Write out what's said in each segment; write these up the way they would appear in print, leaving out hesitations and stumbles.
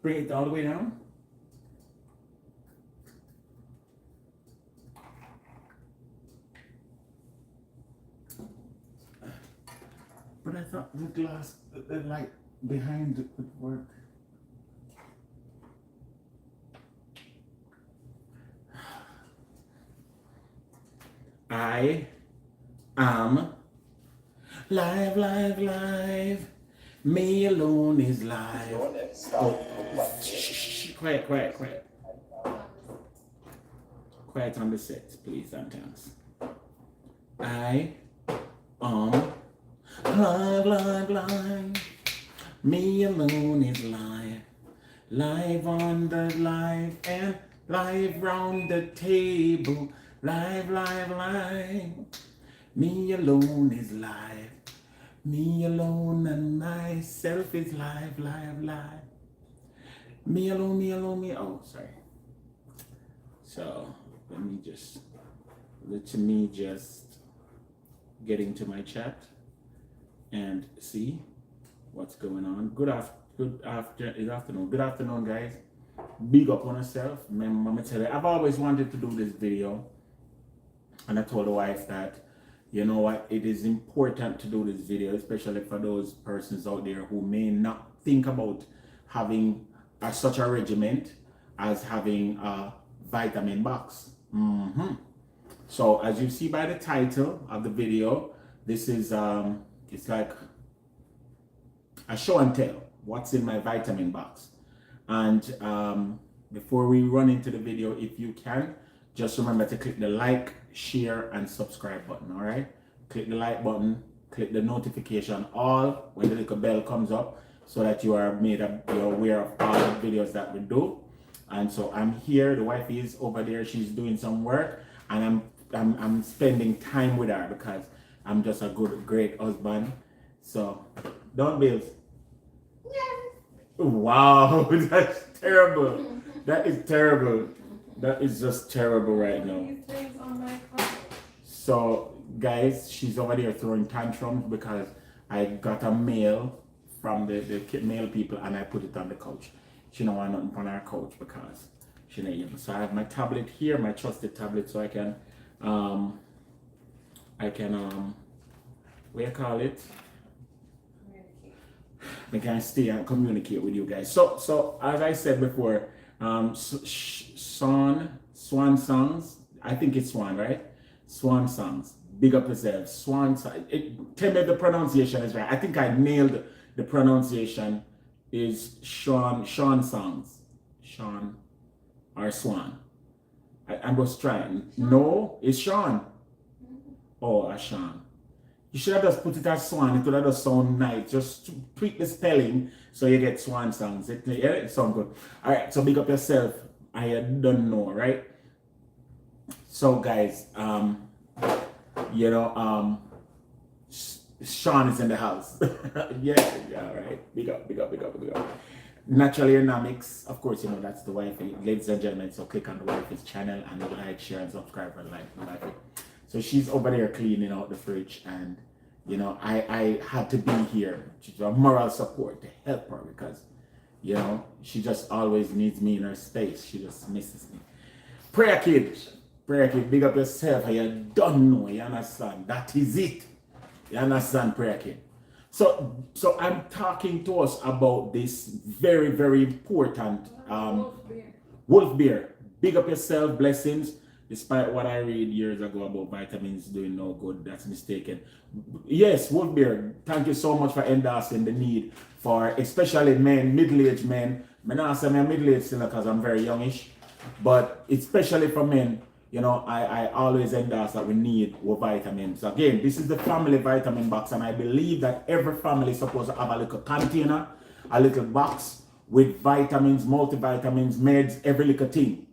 Bring it all the way down. But I thought the glass, the light behind it would work. I am live, live, live. Me alone is live. Oh, shh, quiet, quiet, quiet. Quiet on the set, please, and thanks. I am live, live, live. Me alone is live. Live on the live and live round the table. Live, live, live. Me alone is live. Me alone and myself is live, live, live. Me alone, me alone, me. Oh, sorry. So let me just get into my chat and see what's going on. Good afternoon, guys. Big up on yourself. Mama tell you, I've always wanted to do this video, and I told the wife that, you know what, it is important to do this video, especially for those persons out there who may not think about having such a regiment as having a vitamin box. So as you see by the title of the video, this is it's like a show and tell what's in my vitamin box. And before we run into the video, if you can, just remember to click the like, share, and subscribe button. All right, click the like button, click the notification all when the little bell comes up, so that you are you're aware of all the videos that we do. And so I'm here, the wife is over there, she's doing some work, and I'm spending time with her because I'm just a great husband. So don't bills. Wow, that's terrible. That is terrible. That is just terrible right now. So guys, she's over there throwing tantrums because I got a mail from the mail people and I put it on the couch. She don't want nothing on our couch because she not able. So I have my tablet here, my trusted tablet, so I can what you call it? I can stay and communicate with you guys. So as I said before, Swan songs. I think it's Swan, right? Swan songs. Big up yourself. Swan. Tell me if the pronunciation is right. I think I nailed the pronunciation. Is Sean songs? Sean or Swan? I was trying. No, it's Sean. Oh, a Sean. You should have just put it as Swan. It would have just sound nice. Just tweak the spelling so you get Swan songs. It sounds good. All right, so big up yourself. I don't know, right? So guys, Sean is in the house. yeah, right. Big up. Natural Aeronomics, of course, you know that's the wifey. Ladies and gentlemen, so click on the wifey's channel and like, share, and subscribe for the wifey. So she's over there cleaning out the fridge, and you know, I had to be here to a moral support to help her because, you know, she just always needs me in her space. She just misses me. Prayer kid, big up yourself. You don't know, you understand? That is it. You understand, prayer kid? So I'm talking to us about this very, very important wolf beer. Big up yourself, blessings. Despite what I read years ago about vitamins doing no good, that's mistaken. Yes, wolf beer, thank you so much for endorsing the need for especially men, middle-aged men. I'm not saying I'm middle-aged still because I'm very youngish, but especially for men, you know, I always endorse that we need vitamins. Again, this is the family vitamin box, and I believe that every family is supposed to have a little container, a little box with vitamins, multivitamins, meds, every little thing.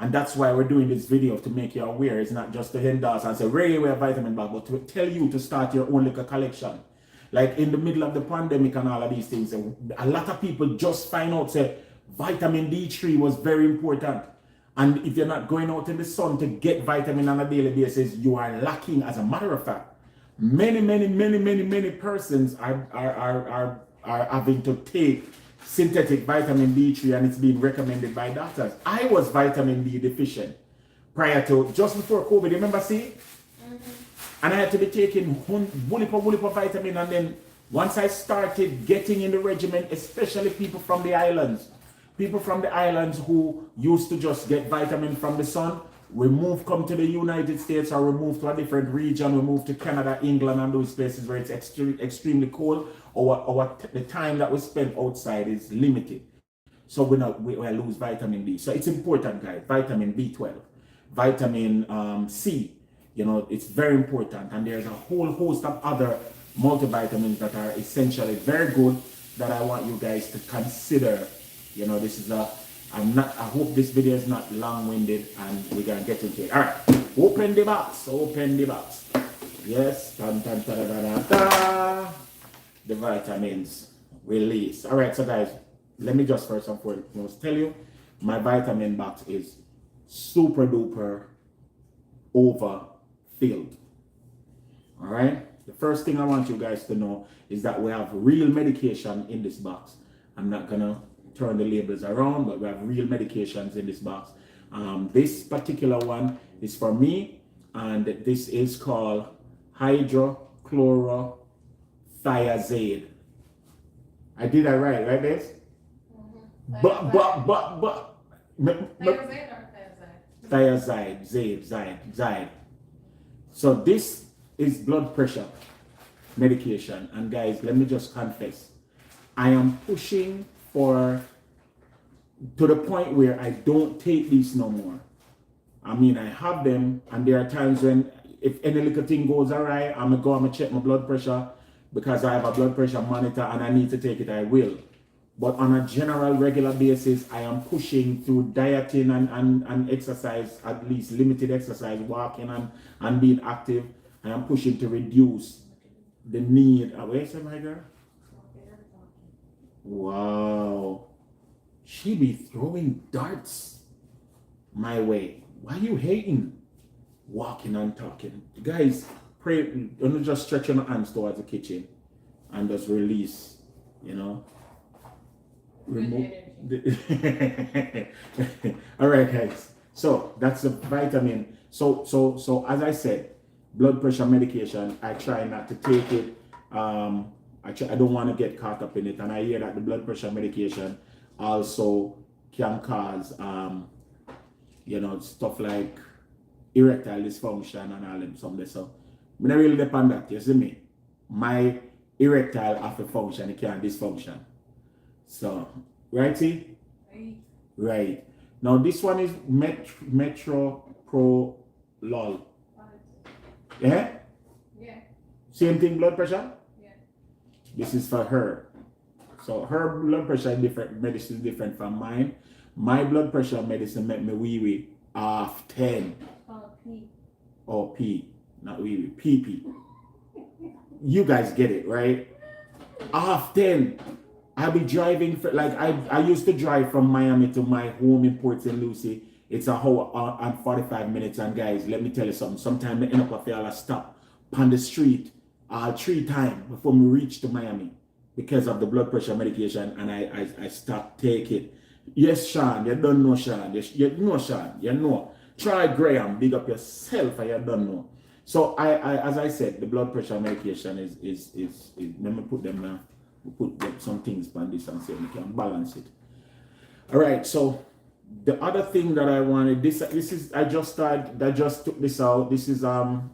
And that's why we're doing this video, to make you aware. It's not just to endorse and say, "Ray, we're a vitamin bag," but to tell you to start your own little collection. Like in the middle of the pandemic and all of these things, a lot of people just find out, say, vitamin D3 was very important. And if you're not going out in the sun to get vitamin on a daily basis, you are lacking. As a matter of fact, many persons are having to take synthetic vitamin D3 and it's being recommended by doctors. I was vitamin D deficient prior to, just before COVID, remember see? And I had to be taking bullipa vitamin, and then once I started getting in the regimen, especially people from the islands who used to just get vitamin from the sun, we come to the United States, or we move to a different region, we move to Canada, England, and those places where it's extremely cold, or the time that we spend outside is limited. So we lose vitamin D. So it's important, guys. Vitamin B12, vitamin C, you know, it's very important. And there's a whole host of other multivitamins that are essentially very good that I want you guys to consider. You know, this is I hope this video is not long-winded and we're gonna get into it. All right, open the box. Yes, dun, dun, da, da, da, da. The vitamins release. All right, so guys, let me just first and foremost tell you, my vitamin box is super duper overfilled. All right, the first thing I want you guys to know is that we have real medication in this box. I'm not gonna turn the labels around, but we have real medications in this box. This particular one is for me, and this is called hydrochlorothiazide. I did that right, Des? But thiazide. So this is blood pressure medication, and guys, let me just confess, I am pushing to the point where I don't take these no more. I mean, I have them, and there are times when if any little thing goes awry, I'm gonna check my blood pressure because I have a blood pressure monitor and I need to take it, I will. But on a general regular basis, I am pushing through dieting and exercise, at least limited exercise, walking and being active. I am pushing to reduce the need. Where's my girl? Wow, she be throwing darts my way. Why you hating? Walking and talking. Guys, pray, don't just stretch your hands towards the kitchen and just release, you know. Remove all right, guys. So that's the vitamin. So as I said, blood pressure medication, I try not to take it. I don't want to get caught up in it, and I hear that the blood pressure medication also can cause, you know, stuff like erectile dysfunction and all them something. So, I don't really depend on that. You see me? My erectile have to function, it can't dysfunction. So, righty? Right. Now this one is Metroprolol. Yeah? Yeah. Same thing, blood pressure? This is for her. So her blood pressure is different, medicine is different from mine. My blood pressure medicine make me wee half 10. Oh, P. Oh, P. Not wee, PP. You guys get it, right? Half 10. I'll be driving, I used to drive from Miami to my home in Port St. Lucie. It's an hour and 45 minutes. And guys, let me tell you something. Sometimes I end up I stop on the street 3 times before we reach to Miami because of the blood pressure medication, and I stopped take it. Yes, Sean, you don't know Sean. You know Sean, you know. Try Graham, big up yourself, and you don't know. So I as I said, the blood pressure medication is let me put them put some things on this and say we can balance it. All right, so the other thing that I wanted, this is I just took this out. This is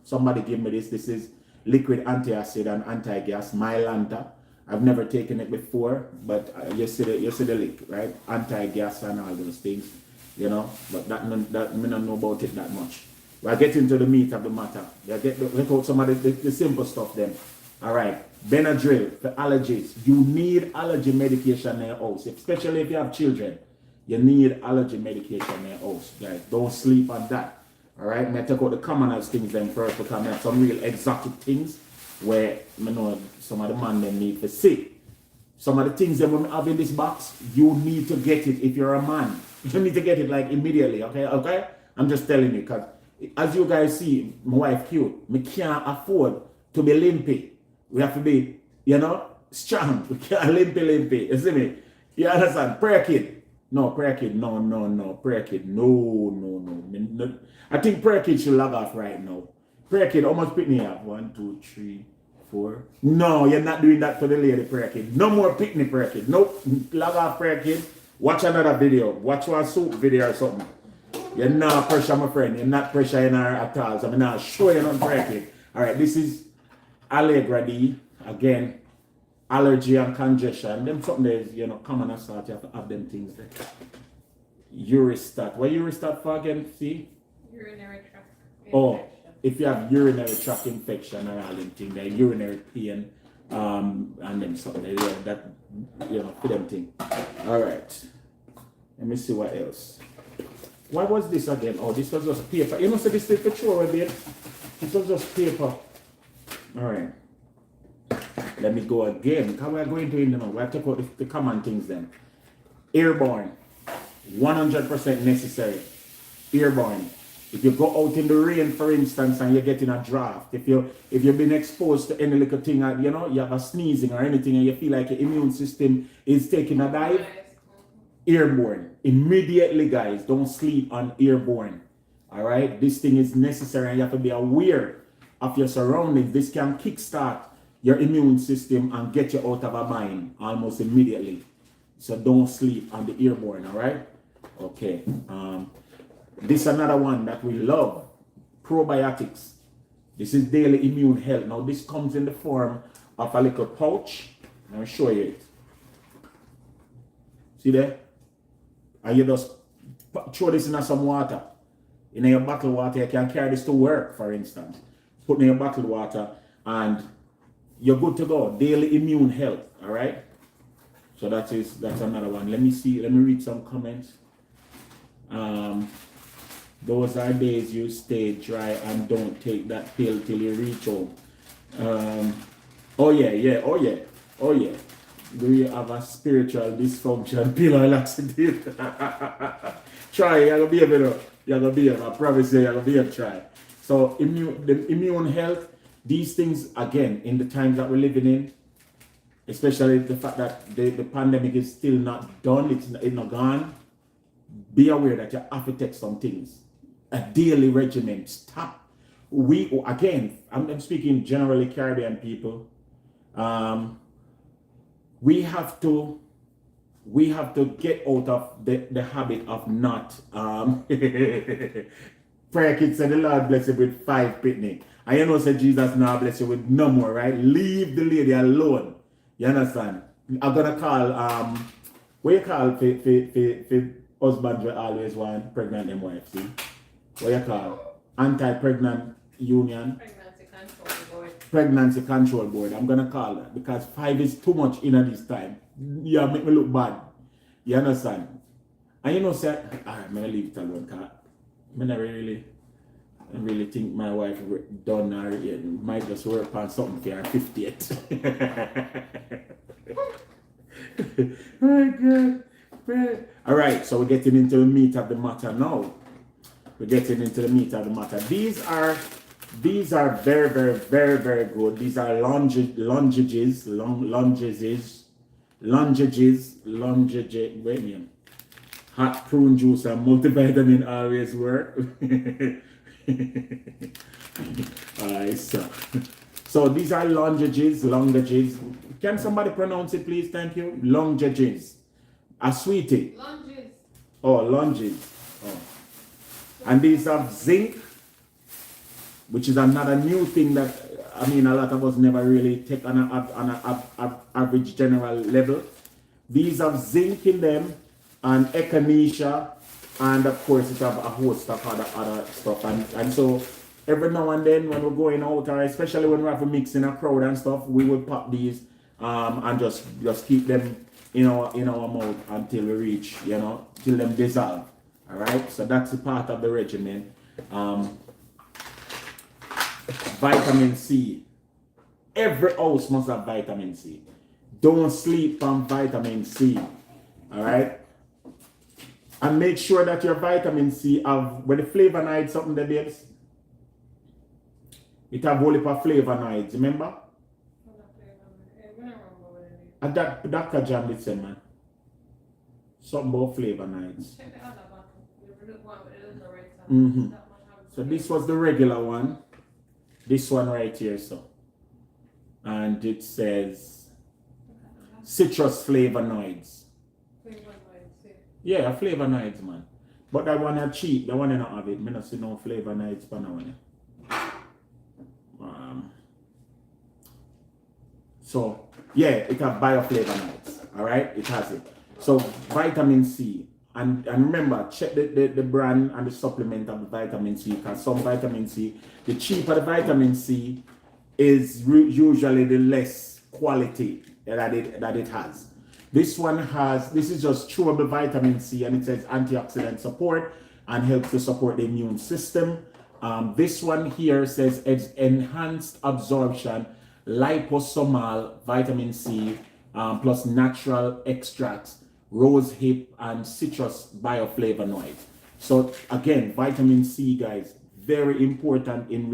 somebody gave me this. This is liquid antacid and anti-gas, Mylanta. I've never taken it before, but you see the lick, right? Anti-gas and all those things, you know. But that me not know about it that much. We'll get into the meat of the matter. We'll get out some of the simple stuff then. All right, Benadryl for allergies. You need allergy medication in your house, especially if you have children. You need allergy medication in your house, guys. Don't sleep on that. All right, I'm going to take out the commonest things then first, because I have some real exotic things where I know some of the man them need to see. Some of the things that we have in this box, you need to get it if you're a man. You need to get it like immediately, okay? I'm just telling you, because as you guys see, my wife cute. Me can't afford to be limpy. We have to be, you know, strong. We can't limpy. You see me? You understand? Prayer kid. No, prayer kid. No, no, no. Prayer kid. No, no, no. I think prayer kid should log off right now. Prayer kid, how much pitney you have? 1, 2, 3, 4. No, you're not doing that for the lady, prayer kid. No more pitney, prayer kid. Nope. Log off, prayer kid. Watch another video. Watch one soup video or something. You're not pressure, my friend. You're not pressuring her at all. So I'm not showing you on prayer kid. Alright, this is Allegra D. Again, allergy and congestion. Them something that is, common assault. You have to have them things there. Uristat. What Uristat for again? See? Urinary tract infection. Oh, if you have urinary tract infection or all them things, there, urinary pain, and then something there, that, for them thing. Alright. Let me see what else. What was this again? Oh, this was just paper. You know, so this is for sure, babe. This was just paper. Alright. Let me go again. Because we're going to, we have to talk about the common things then. Airborne. 100% necessary. Airborne. If you go out in the rain, for instance, and you're getting a draft, if you've been exposed to any little thing, you have a sneezing or anything, and you feel like your immune system is taking a dive, airborne. Immediately, guys, don't sleep on airborne. All right? This thing is necessary, and you have to be aware of your surroundings. This can kickstart your immune system and get you out of a bind almost immediately. So don't sleep on the airborne, all right? Okay. This is another one that we love. Probiotics. This is daily immune health. Now this comes in the form of a little pouch. I'll show you it. See there? And you just throw this in some water. In your bottled water, you can carry this to work, for instance. Put in your bottled water and you're good to go. Daily immune health, all right? So that's another one. Let me read some comments. Those are days you stay dry and don't take that pill till you reach home. Oh yeah. Do you have a spiritual dysfunction, pill or laxative? Try, you're gonna be able, I promise you, you're gonna be able to try. So the immune health, these things, again, in the times that we're living in, especially the fact that the pandemic is still not done, it's not gone, be aware that you have to take some things. A daily regimen. Stop. I'm speaking generally Caribbean people. We have to get out of the habit of not prayer kids said the Lord bless you with 5 pitney. And you know said Jesus now bless you with no more, right? Leave the lady alone. You understand? I'm gonna call what you call for husbands who always want pregnant them wife, see? What you call? Anti-pregnant union. Pregnancy control board. Pregnancy control board. I'm gonna call that because 5 is too much in at this time. Yeah, make me look bad. You understand? And you know, sir, I'm gonna leave it alone because I really think my wife done or might just work on something for her 50th. My God. All right, so we're getting into the meat of the matter now. These are very, very, very, very good. These are longages. Wait a minute. Hot prune juice and multivitamin always work. Alright, so these are longages. Can somebody pronounce it, please? Thank you. Longages. A sweetie. Lunges. Oh, lunges. Oh. And these have zinc, which is another new thing that a lot of us never really take on an average general level. These have zinc in them and echinacea, and of course it have a host of other stuff. And so every now and then when we're going out, or especially when we have to mix in a crowd and stuff, we will pop these and just keep them in our mouth until we reach, till them dissolve. All right, so that's a part of the regimen. Vitamin C. Every house must have vitamin C. Don't sleep on vitamin C. All right, and make sure that your vitamin C have with the flavonoids something that babes. It have whole heap of flavonoids. Remember? That Dr. Jam did say, man. Something about flavonoids. Check the other bottle. The blue one with the little red top. Mhm. That one has- So this was the regular one. This one right here, so. And it says citrus flavonoids. Yeah, flavonoids, man. But that one are cheap. The one I don't have it. I don't see no flavonoids for now. So yeah, it has bioflavonoids. All right, it has it. So vitamin C. And remember, check the brand and the supplement of the vitamin C, because some vitamin C, the cheaper the vitamin C is usually the less quality that it has. This one has, this is just chewable vitamin C, and it says antioxidant support and helps to support the immune system. This one here says it's enhanced absorption, liposomal vitamin C, plus natural extracts, rose hip, and citrus bioflavonoids. So again, vitamin C, guys, very important in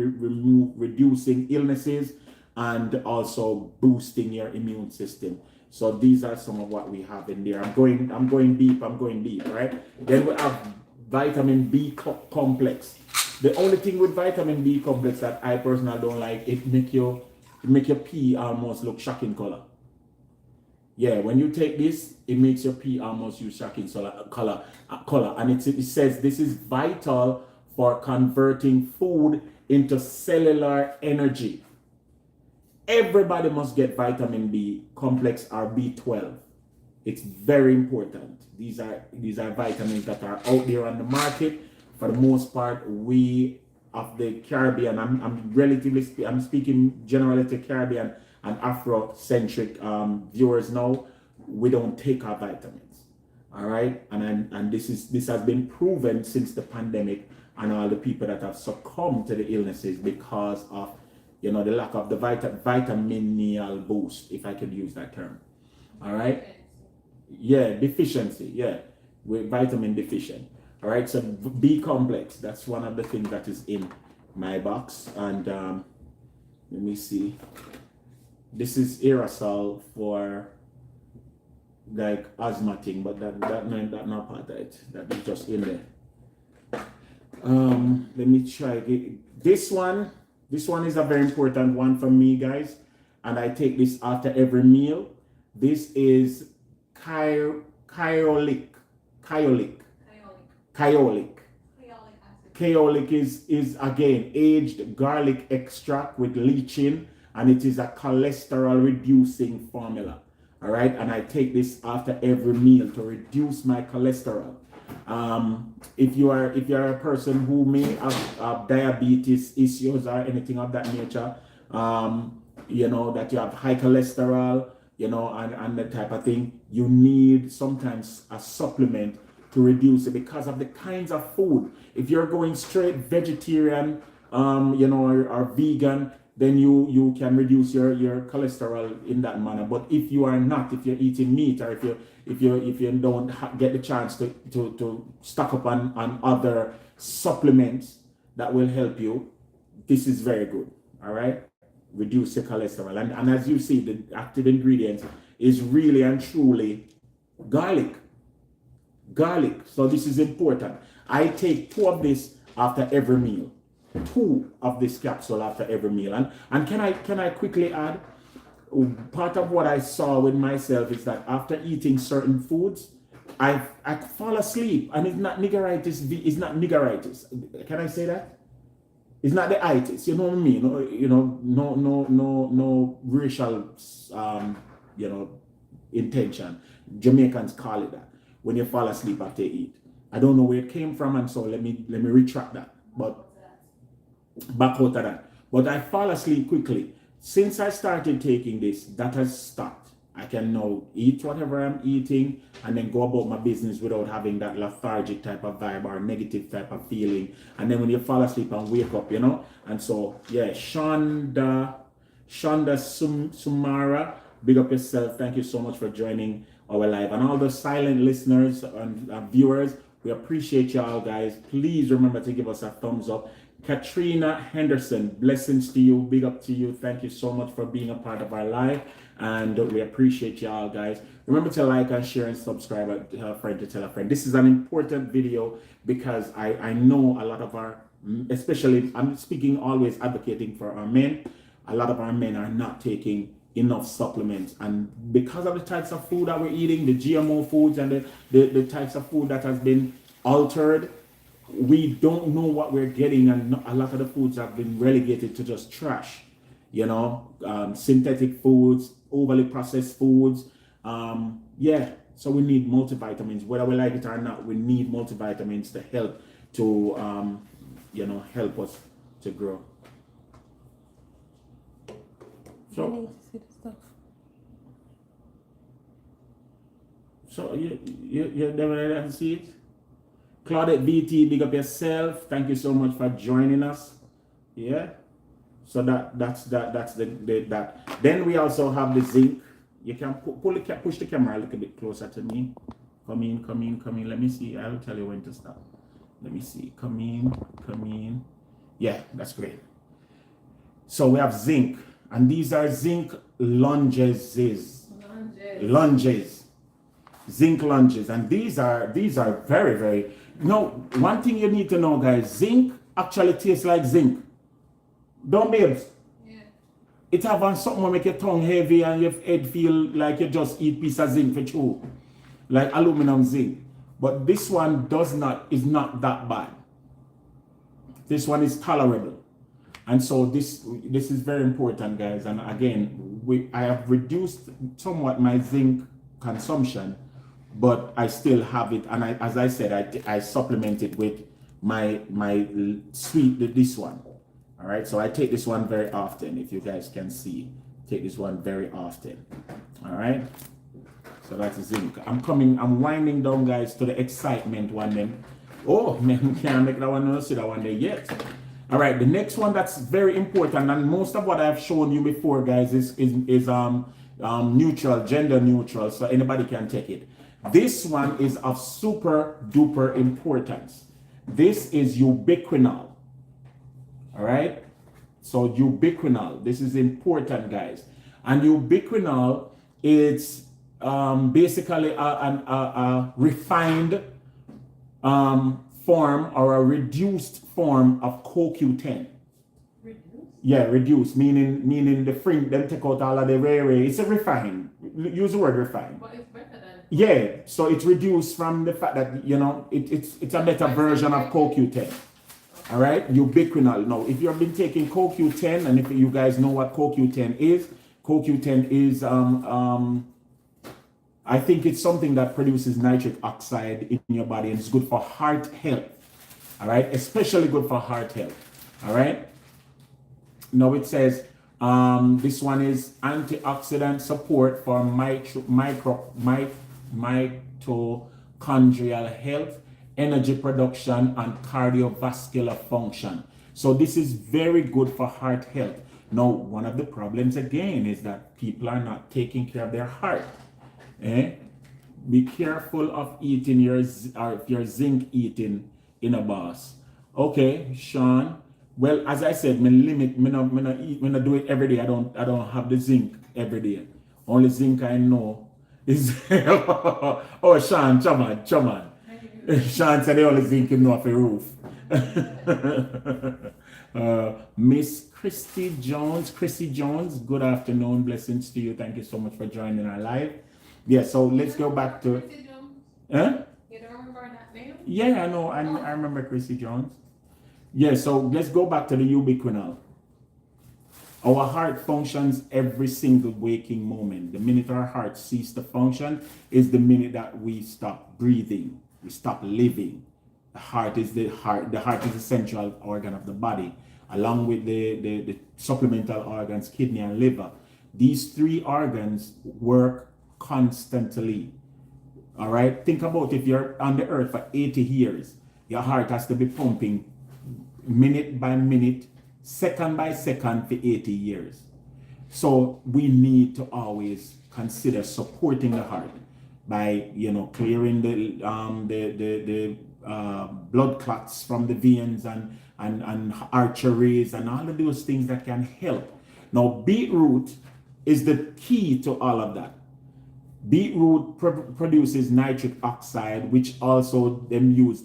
reducing illnesses and also boosting your immune system. So these are some of what we have in there. I'm going deep, right? Then we have vitamin B complex. The only thing with vitamin B complex that I personally don't like, it make your pee almost look shocking color. Yeah, when you take this, it makes your pee almost use shocking color. And it says this is vital for converting food into cellular energy. Everybody must get vitamin B complex or B12. It's very important. These are vitamins that are out there on the market. For the most part, we of the Caribbean, I'm speaking generally to Caribbean and Afro-centric viewers now. We don't take our vitamins, all right? And this has been proven since the pandemic, and all the people that have succumbed to the illnesses because of the lack of the vitaminial boost, if I could use that term. All right? Yeah, deficiency. Yeah, we're vitamin deficient. All right, so B complex, that's one of the things that is in my box. And let me see. This is aerosol for like asthmatic, but that not part of it. That is just in there. Let me try this one. This one is a very important one for me, guys, and I take this after every meal. This is Kyolic. Kyolic is again aged garlic extract with lecithin, and it is a cholesterol reducing formula. All right, and I take this after every meal to reduce my cholesterol. If you are a person who may have diabetes issues or anything of that nature, that you have high cholesterol, and that type of thing, you need sometimes a supplement to reduce it because of the kinds of food. If you're going straight vegetarian, or vegan, then you can reduce your cholesterol in that manner. But if you are not, if you're eating meat, or if you don't get the chance to stock up on other supplements that will help you, this is very good. All right, reduce your cholesterol, and as you see, the active ingredient is really and truly garlic. So this is important. I take 2 of this after every meal. 2 of this capsule after every meal. And can I quickly add, part of what I saw with myself is that after eating certain foods, I fall asleep, and it's not niggeritis. It's not niggeritis. Can I say that? It's not the itis. You know what I mean? No racial intention. Jamaicans call it that when you fall asleep after you eat. I don't know where it came from, and so let me retract that. But back out of that. But I fall asleep quickly. Since I started taking this, that has stopped. I can now eat whatever I'm eating and then go about my business without having that lethargic type of vibe or negative type of feeling. And then when you fall asleep and wake up, And so, yeah, Shonda Sumara, big up yourself. Thank you so much for joining our live. And all the silent listeners and viewers, we appreciate y'all, guys. Please remember to give us a thumbs up. Katrina Henderson, blessings to you, big up to you. Thank you so much for being a part of our live, and we appreciate y'all, guys. Remember to like and share and subscribe, and tell a friend to tell a friend. This is an important video because I know a lot of our, especially, I'm speaking always advocating for our men. A lot of our men are not taking enough supplements, and because of the types of food that we're eating, the GMO foods and the types of food that has been altered, we don't know what we're getting, and a lot of the foods have been relegated to just trash, you know, synthetic foods, overly processed foods. Yeah, so we need multivitamins, whether we like it or not. We need multivitamins to help to you know, help us to grow. So, I need to see the stuff. so you never see it? Claudette BT, big up yourself. Thank you so much for joining us. Yeah. So that's that. Then we also have the zinc. You can push the camera a little bit closer to me. Come in. Let me see. I'll tell you when to stop. Let me see. Come in. Yeah, that's great. So we have zinc, and these are zinc lunges. Zinc lunges, and these are very, very. One thing you need to know, guys, zinc actually tastes like zinc. Don't babes? Yeah. It have on something that make your tongue heavy and your head feel like you just eat piece of zinc for chew. Like aluminum zinc. But this one is not that bad. This one is tolerable. And so this is very important, guys. And again, I have reduced somewhat my zinc consumption, but I still have it, and as I said, I supplement it with my this one. All right, so I take this one very often. If you guys can see, take this one very often. All right, so that's zinc. I'm winding down, guys, to the excitement one. Then, oh man, can't make that one. Not see that one there yet. All right, the next one that's very important, and most of what I've shown you before, guys, is neutral, gender neutral, so anybody can take it. This one is of super duper importance. This is ubiquinol. All right, so ubiquinol, this is important, guys. And ubiquinol is basically a refined form or a reduced form of CoQ10. Yeah, reduce, meaning the fring, them take out all of the rare. It's a refined. Use the word refined. But it's better than. Yeah, so it's reduced from the fact that, you know, it's a better version of CoQ10. All right, ubiquinol. Now, if you've been taking CoQ10, and if you guys know what CoQ10 is I think it's something that produces nitric oxide in your body, and it's good for heart health. All right, especially good for heart health. All right. Now it says this one is antioxidant support for mitochondrial health, energy production, and cardiovascular function. So this is very good for heart health. Now, one of the problems again is that people are not taking care of their heart. Be careful of eating your zinc eating in a boss. Okay, Sean. Well, as I said, me not do it every day. I don't have the zinc every day. Only zinc I know is oh, Sean, come on. Sean said the only zinc you know off the roof. Miss Christy Jones, good afternoon, blessings to you. Thank you so much for joining our live. Yeah, so let's go back to. Huh? You don't remember that name? Yeah, I know. I remember Christy Jones. Yeah, so let's go back to the ubiquinol. Our heart functions every single waking moment. The minute our heart ceases to function is the minute that we stop breathing, we stop living. The heart is the central organ of the body, along with the supplemental organs, kidney and liver. These three organs work constantly. All right, think about if you're on the earth for 80 years, your heart has to be pumping minute by minute, second by second for 80 years. So we need to always consider supporting the heart by clearing the blood clots from the veins and arteries and all of those things that can help. Now, beetroot is the key to all of that. Beetroot produces nitric oxide, which also them use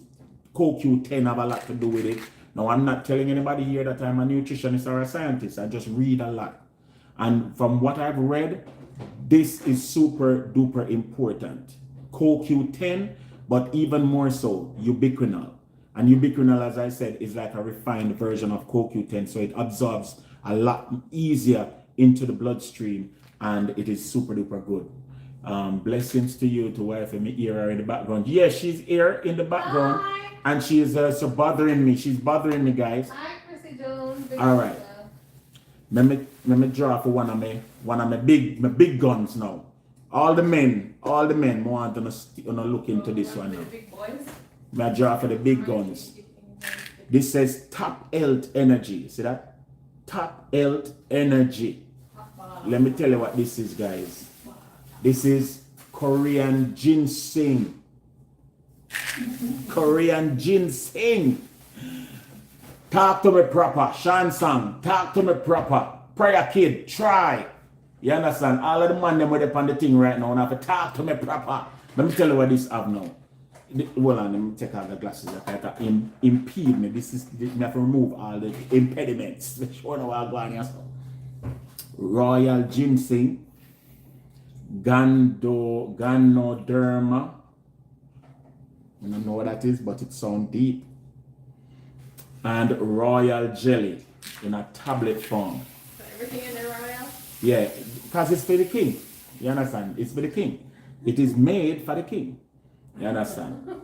CoQ10 have a lot to do with it. Now, I'm not telling anybody here that I'm a nutritionist or a scientist. I just read a lot. And from what I've read, this is super duper important. CoQ10, but even more so, ubiquinol. And ubiquinol, as I said, is like a refined version of CoQ10, so it absorbs a lot easier into the bloodstream, and it is super duper good. Blessings to you, to wife and me hear her in the background. Yeah, she's here in the background. Hi. And she's so bothering me. She's bothering me, guys. Hi, Chrissy Jones. All right. Let me draw for one of my big guns now. All the men want to look into this one now. Big boys. I draw for the big guns. This says top health energy. See that? Top health energy. Let me tell you what this is, guys. This is Korean ginseng. Korean ginseng. Talk to me proper. Shansang. Talk to me proper. Prayer kid. Try. You understand? All of the man them with up on the thing right now. Have to talk to me proper. Let me tell you what this have now. Hold on, let me take out the glasses that impede me. This is me have to remove all the impediments. Show now what I'm going here. Royal ginseng. Ganoderma. I don't know what that is, but it sounds deep. And royal jelly in a tablet form. So everything in there, royal? Yeah, because it's for the king. You understand? It's for the king. It is made for the king. You understand?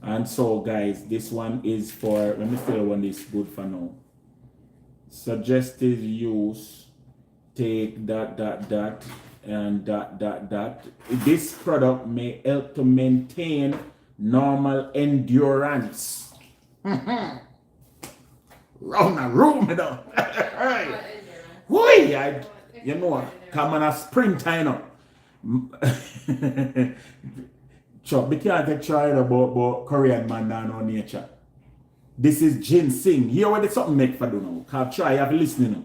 And so, guys, this one is for, let me tell you one is good for now. Suggested use, take that, and that. This product may help to maintain normal endurance. Round the room, you know. Why? You know, come on a springtime. Chuck, we can't try about Korean man down on nature. This is ginseng. Here what it's something make for do now. Have try, have listening now.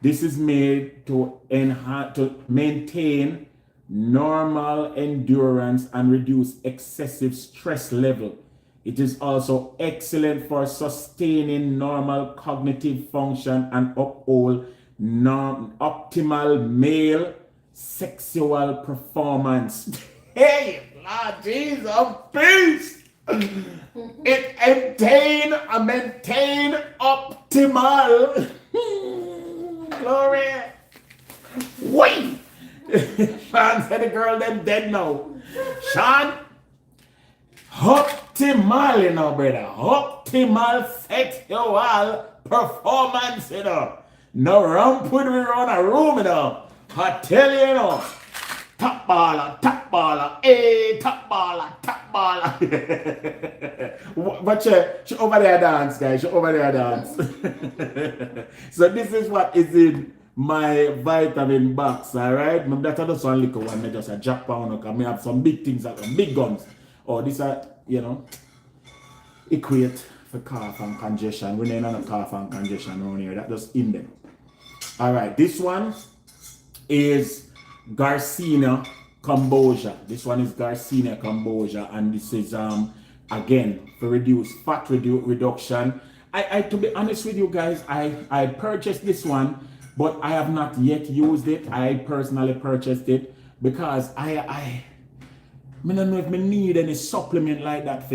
This is made to enhance, to maintain normal endurance and reduce excessive stress level. It is also excellent for sustaining normal cognitive function and uphold optimal male sexual performance. Hey, Lord Jesus, peace! It maintain optimal. Glory. Wait! Sean said the girl them dead now. Sean, optimal, you know, brother. Optimal sexual performance, you know. No run put me around a room, you know. I tell you, you know. Top baller, hey, top baller. But she over there dance, guys. She over there dance. So this is what is in my vitamin box, alright? That's just one little one, I just a jack pound, because I have some big things, big guns. Oh, these are, you know, equate for cough and congestion. We need no cough and congestion around here. That just in them. Alright, this one is Garcinia Cambogia. This one is Garcinia Cambogia, and this is again for reduce fat reduction. I to be honest with you guys, I purchased this one, but I have not yet used it. I personally purchased it because I don't know if I need any supplement like that for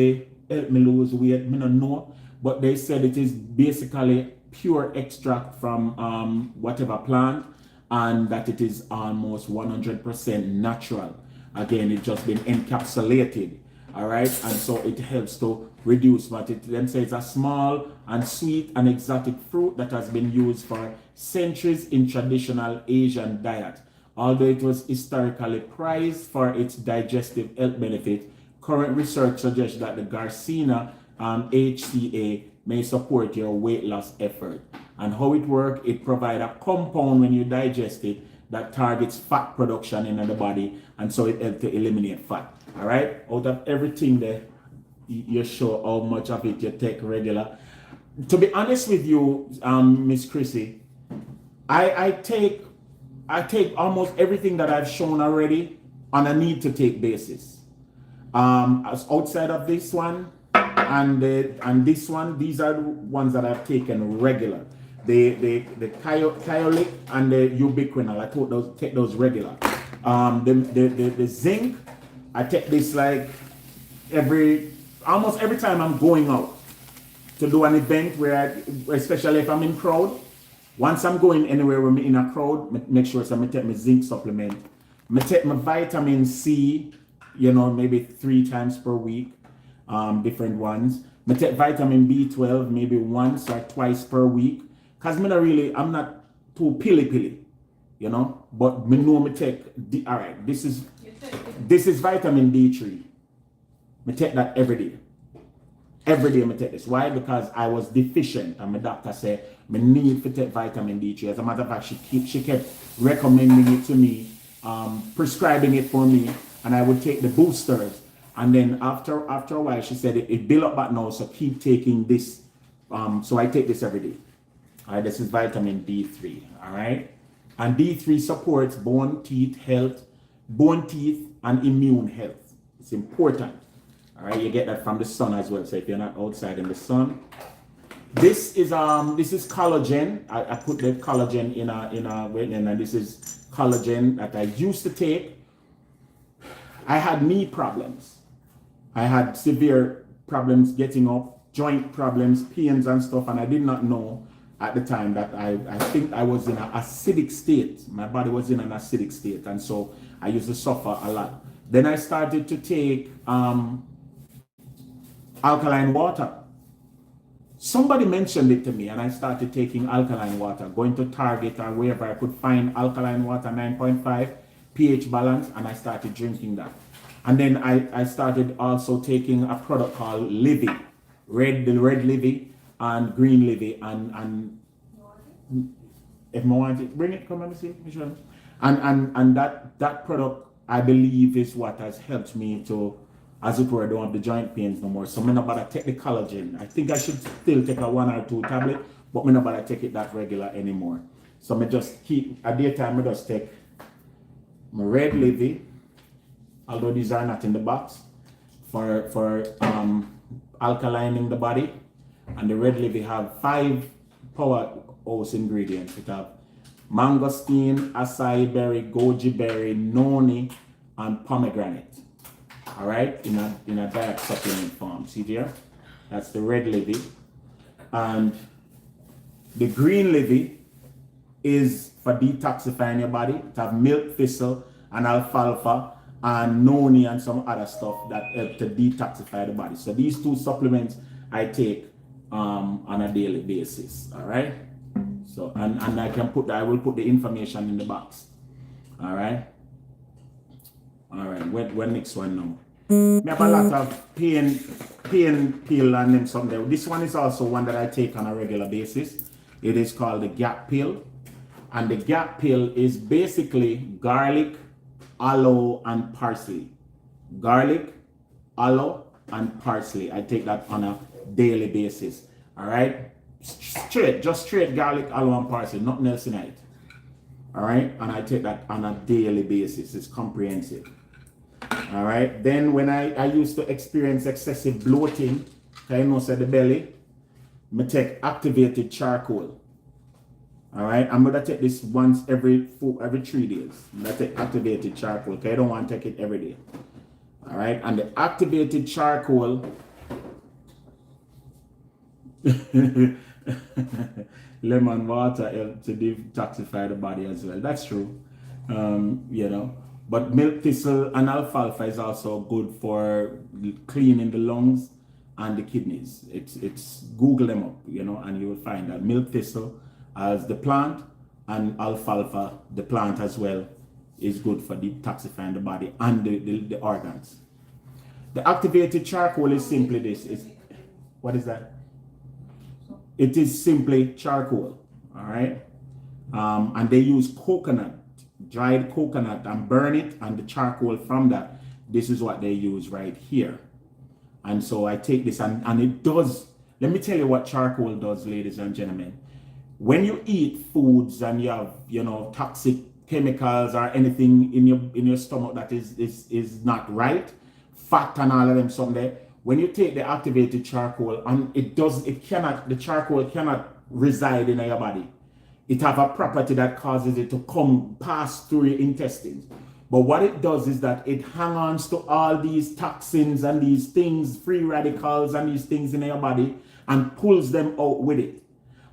help me lose weight. I don't know, but they said it is basically pure extract from whatever plant, and that it is almost 100% natural. Again, it's just been encapsulated, all right? And so it helps to reduce what it then says a small and sweet and exotic fruit that has been used for centuries in traditional Asian diet. Although it was historically prized for its digestive health benefit, current research suggests that the Garcinia HCA may support your weight loss effort. And how it works, it provides a compound when you digest it that targets fat production in the body, and so it helps to eliminate fat. All right, out of everything there, you show how much of it you take regular. To be honest with you, Miss Chrissy, I take almost everything that I've shown already on a need to take basis. As outside of this one and this one, these are the ones that I've taken regular. The Kyolic and the ubiquinol, I take those regular. The zinc, I take this like almost every time I'm going out to do an event especially if I'm in crowd. Once I'm going anywhere where I'm in a crowd, make sure I take my zinc supplement. I take my vitamin C, maybe 3 times per week, different ones. I take vitamin B12 maybe once or twice per week. Cause I'm not too pilly, but me know me take, all right, this is vitamin D3. Me take that every day. Every day I take this. Why? Because I was deficient and my doctor said I need to take vitamin D3. As a matter of fact, she kept recommending it to me, prescribing it for me, and I would take the boosters. And then after a while, she said it build up back now, so keep taking this. So I take this every day. All right, this is vitamin D3. All right, and D3 supports bone, teeth, and immune health. It's important. All right, you get that from the sun as well. So if you're not outside in the sun, this is collagen. I put the collagen in a and this is collagen that I used to take. I had knee problems. I had severe problems getting up, joint problems, pains and stuff, and I did not know at the time that I think I was in an acidic state. My body was in an acidic state, and so I used to suffer a lot. Then I started to take alkaline water. Somebody mentioned it to me, and I started taking alkaline water, going to Target or wherever I could find alkaline water 9.5 pH balance, and I started drinking that. And then I started also taking a product called Livy, the red Livy and green Livy, and if I want it, bring it, come let me see, Michelle. And that product, I believe, is what has helped me to, as it were, I don't have the joint pains no more. So I'm not about to take the collagen. I think I should still take a 1 or 2 tablet, but I'm not about to take it that regular anymore. So I just keep, at daytime, I just take my red Livy, although these are not in the box, for alkalining the body. And the red Livy have 5 powerhouse ingredients. It have mangosteen, acai berry, goji berry, noni, and pomegranate. All right, in a diet supplement form. See there? That's the red Livy. And the green Livy is for detoxifying your body. It have milk thistle and alfalfa and noni and some other stuff that help to detoxify the body. So these 2 supplements I take on a daily basis. All right. So and I will put the information in the box. All right. All right. When next one now? I have a lot of pain pill and then some there. This one is also one that I take on a regular basis. It is called the Gap pill, and the Gap pill is basically garlic, aloe, and parsley. Garlic, aloe, and parsley. I take that on a daily basis. All right, just straight garlic, aloe, and parsley, nothing else in it. All right, and I take that on a daily basis. It's comprehensive. All right, then when I used to experience excessive bloating, said the belly, I take activated charcoal. All right, I'm gonna take this once every 3 days. I'm gonna take activated charcoal, okay? I don't want to take it every day. All right, and the activated charcoal, lemon water helps to detoxify the body as well. That's true, But milk thistle and alfalfa is also good for cleaning the lungs and the kidneys. It's Google them up, and you will find that milk thistle as the plant and alfalfa, the plant as well, is good for detoxifying the body and the organs. The activated charcoal is simply this. What is that? It is simply charcoal, all right? And they use coconut dried coconut and burn it, and the charcoal from that, this is what they use right here. And so I take this, and it does, let me tell you what charcoal does, ladies and gentlemen. When you eat foods and you have, you know, toxic chemicals or anything in your stomach that is not right, fat and all of them someday, when you take the activated charcoal, and the charcoal cannot reside in your body. It have a property that causes it to pass through your intestines. But what it does is that it hangs on to all these toxins and these things, free radicals and these things in your body, and pulls them out with it.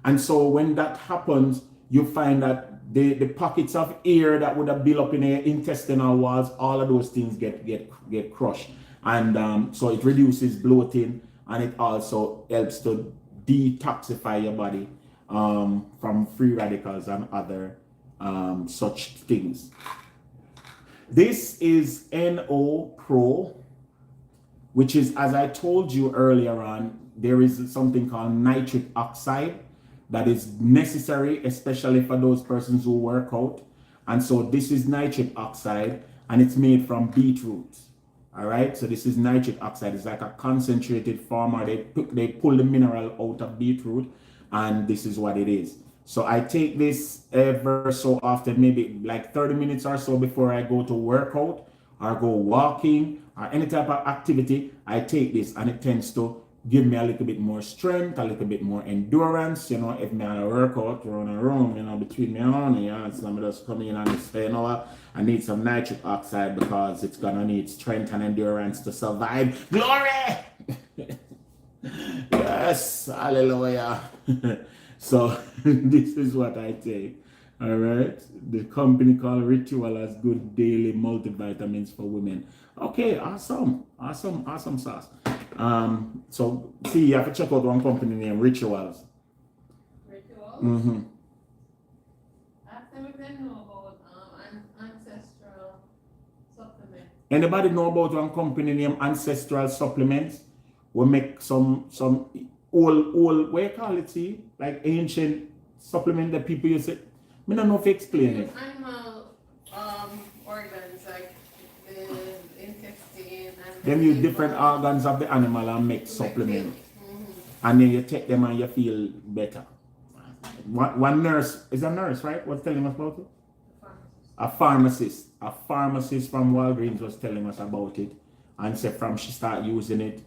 And so when that happens, you find that the pockets of air that would have built up in your intestinal walls, all of those things get crushed. And so it reduces bloating, and it also helps to detoxify your body from free radicals and other such things. This is NO Pro, which is, as I told you earlier on, there is something called nitric oxide that is necessary, especially for those persons who work out. And so this is nitric oxide, and it's made from beetroot. All right, so this is nitric oxide. It's like a concentrated form, or they pull the mineral out of beetroot, and this is what it is. So I take this ever so often, maybe like 30 minutes or so before I go to workout or go walking or any type of activity. I take this, and it tends to give me a little bit more strength, a little bit more endurance. You know, if me I work out around a room, you know, between me and honey, yeah, somebody just come in and say, you know what, I need some nitric oxide because it's gonna need strength and endurance to survive. Glory! Yes, hallelujah. So this is what I take. All right, the company called Ritual has good daily multivitamins for women. Okay, awesome sauce. So see, you have to check out one company named Rituals. Rituals? Mm-hmm. Ask them if they know about ancestral supplement. Anybody know about one company named Ancestral Supplements? We make some old, what you call it, see? Like ancient supplement that people use it. I don't know if you explain it. Animal organs like the intestine and Them use different organs of the animal and make supplement. Mm-hmm. And then you take them and you feel better. One nurse, is a nurse, right? Was telling us about it? A pharmacist from Walgreens was telling us about it, and said from she started using it,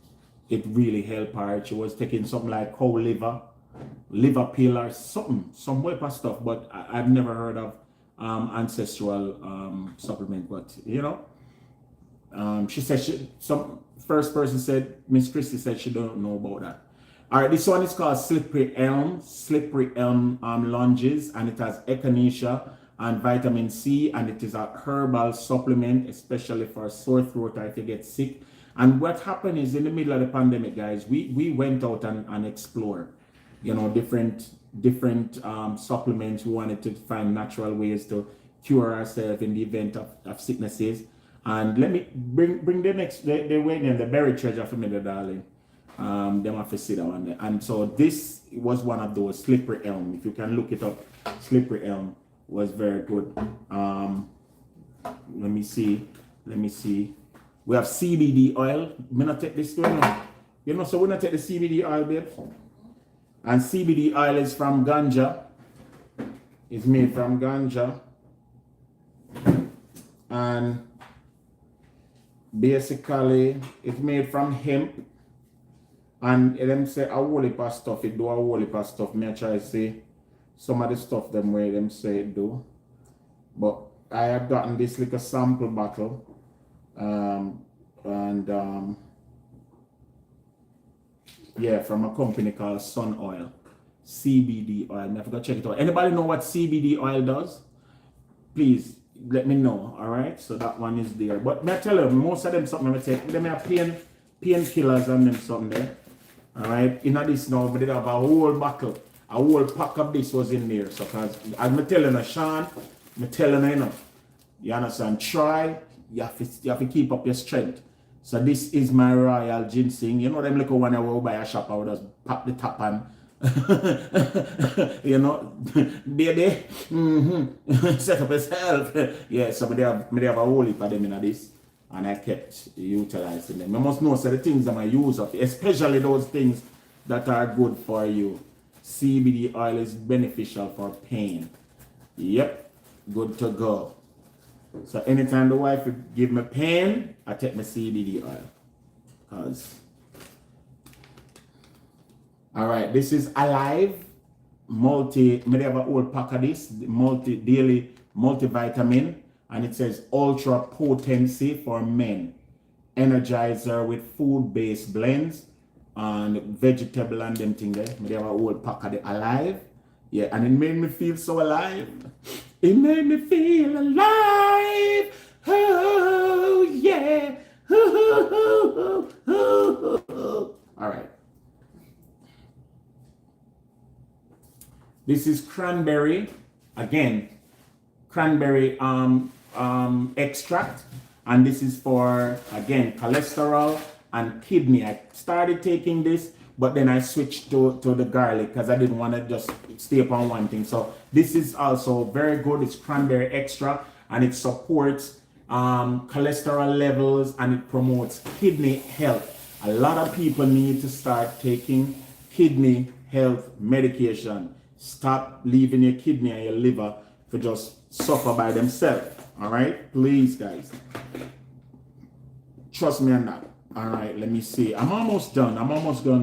it really helped her. She was taking something like cow liver pill or some weapon stuff, but I've never heard of ancestral supplement. But you know, she said some first person said, Miss Christie said she don't know about that. All right, this one is called Slippery Elm lunges, and it has echinacea and vitamin C, and it is a herbal supplement, especially for sore throat or if you get sick. And what happened is, in the middle of the pandemic, guys, we went out and explored, you know, different supplements. We wanted to find natural ways to cure ourselves in the event of sicknesses. And let me bring the next, the way name, the berry treasure for me, the darling. Them have to sit down there. And so this was one of those, Slippery Elm. If you can look it up, Slippery Elm was very good. Let me see. We have CBD oil. Me not take this one. You know, so we not take the CBD oil, babe. And CBD oil is from ganja. It's made from ganja. And basically, it's made from hemp. And them say a whole heap of stuff. It do a whole heap of stuff. Me I try to say some of the stuff them way them say it do. But I have gotten this like a sample bottle. Yeah, from a company called Sun Oil, CBD oil. I forgot to check it out. Anybody know what CBD oil does? Please let me know. All right, so that one is there. But I tell you, most of them something I take. Them have painkillers and them something there. All right, in this now, but they have a whole bottle, a whole pack of this was in there. So, cause as I'm telling you, Sean, I'm telling you, you understand? Try. You have to keep up your strength. So this is my royal ginseng. You know them little one I will buy a shop, I would just pop the top and You know, baby, set up yourself. Yeah, so me have a whole heap of them in this, and I kept utilizing them. I must know so the things that I use of, especially those things that are good for you. CBD oil is beneficial for pain. Yep, good to go. So anytime the wife would give me pain, I take my CBD oil. Cause all right, this is Alive me have a whole pack of this daily multivitamin, and it says ultra potency for men, energizer with food-based blends and vegetable and them thing there. Me have a whole pack of the Alive. Yeah, and it made me feel so alive. It made me feel alive. Oh yeah. All right. This is cranberry. Again, cranberry extract. And this is for, again, cholesterol and kidney. I started taking this, but then I switched to the garlic because I didn't want to just stay upon one thing. So this is also very good. It's cranberry extract, and it supports cholesterol levels, and it promotes kidney health. A lot of people need to start taking kidney health medication. Stop leaving your kidney and your liver to just suffer by themselves. All right, please, guys. Trust me on that. All right, let me see. I'm almost done,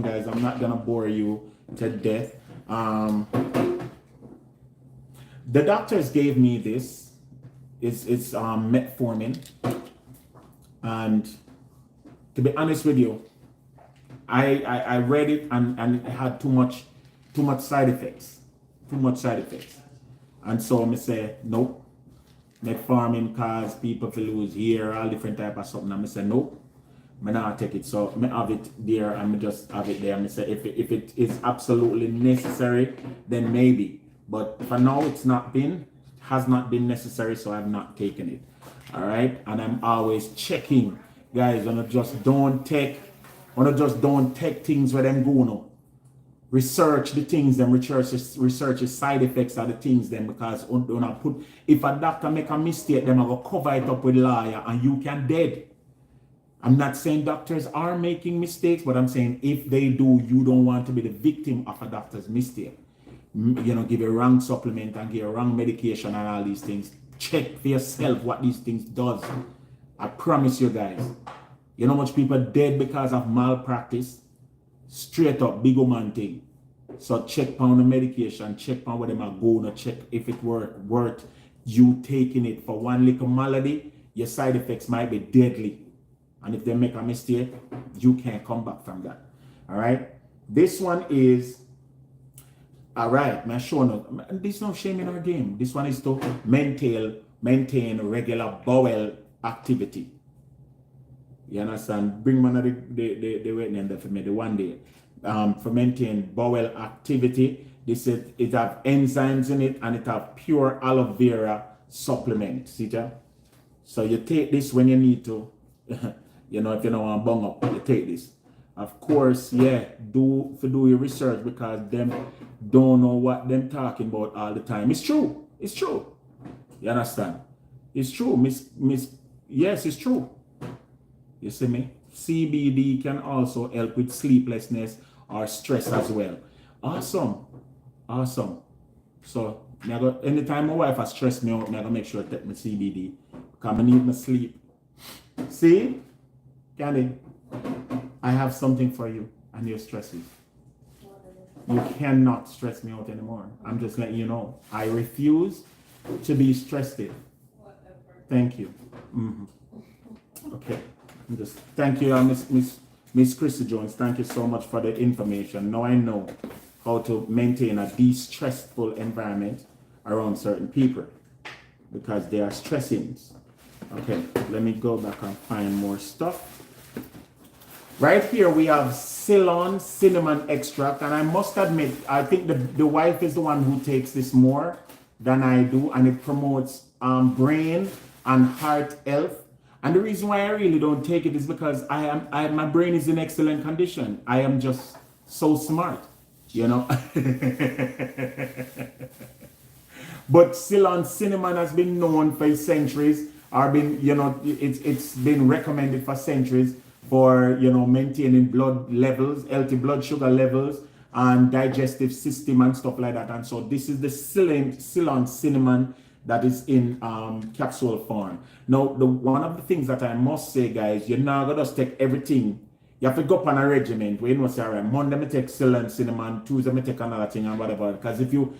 guys. I'm not gonna bore you to death. The doctors gave me this. It's metformin, and to be honest with you, I read it and it had too much side effects. And so I say, nope. Metformin cause people to lose hair, all different type of something. And I say, nope, I not take it. So I have it there, and I just have it there. And I say, if it is absolutely necessary, then maybe. But for now, has not been necessary, so I've not taken it. All right, and I'm always checking, guys. I just don't take things where them go now. Research the things, then research the side effects of the things, then, because when I put, if a doctor make a mistake, then I will cover it up with lawyer and you can dead. I'm not saying doctors are making mistakes, but I'm saying if they do, you don't want to be the victim of a doctor's mistake. You know, give a wrong supplement and give a wrong medication and all these things. Check for yourself what these things does. I promise you guys. You know how much people dead because of malpractice? Straight up, big man thing. So check on the medication, check on where them are going, check if it worth you taking it for one little malady. Your side effects might be deadly. And if they make a mistake, you can't come back from that. All right. This one is, all right, man, showing this no shame in our game. This one is to maintain regular bowel activity. You understand? Bring one of the wait name for me, the one day. For maintain bowel activity. This is, it have enzymes in it, and it have pure aloe vera supplement. See that? So you take this when you need to. You know, if you don't want to bung up, you take this. Of course, yeah, do your research, because them don't know what them talking about all the time. It's true. It's true. You understand? It's true. Yes, it's true. You see me? CBD can also help with sleeplessness or stress as well. Awesome. So anytime my wife has stressed me out, I'm gonna make sure I take my CBD, because I need my sleep. See? Candy, I have something for you and your stresses. You cannot stress me out anymore. I'm just letting you know. I refuse to be stressed. Thank you. Okay. Just thank you, Miss Chrissy Jones. Thank you so much for the information. Now I know how to maintain a de-stressful environment around certain people, because they are stressing. Okay, let me go back and find more stuff. Right here we have Ceylon cinnamon extract, and I must admit, I think the wife is the one who takes this more than I do, and it promotes brain and heart health. And the reason why I really don't take it is because my brain is in excellent condition. I am just so smart. you know. But Ceylon cinnamon has been known for centuries, or been, you know, it's been recommended for centuries for, you know, maintaining blood levels, healthy blood sugar levels, and digestive system and stuff like that. And so this is the Ceylon cinnamon that is in capsule form. Now, one of the things that I must say, guys, you're not gonna just take everything. You have to go up on a regiment where you know say, all right, Monday me take Ceylon cinnamon, Tuesday me take another thing and whatever. Because if you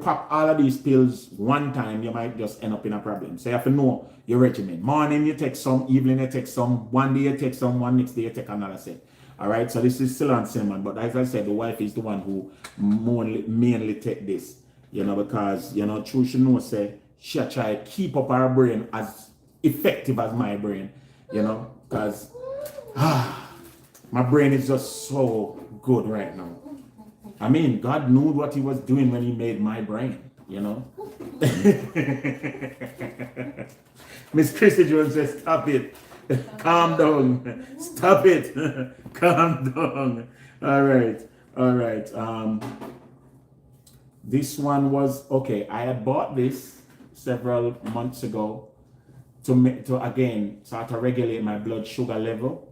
pop all of these pills one time, you might just end up in a problem. So you have to know your regimen. Morning you take some, evening you take some, one day you take some, one next day you take another set. All right, so this is Ceylon cinnamon, but as I said, the wife is the one who mainly take this, you know, because, you know, true she knows say she try to keep up her brain as effective as my brain, you know, because my brain is just so good right now. I mean, God knew what he was doing when he made my brain, you know. Miss Chrissy Jones says, stop it. Calm down. Stop it. Calm down. All right. All right. This one was, okay, I had bought this several months ago to again start to regulate my blood sugar level.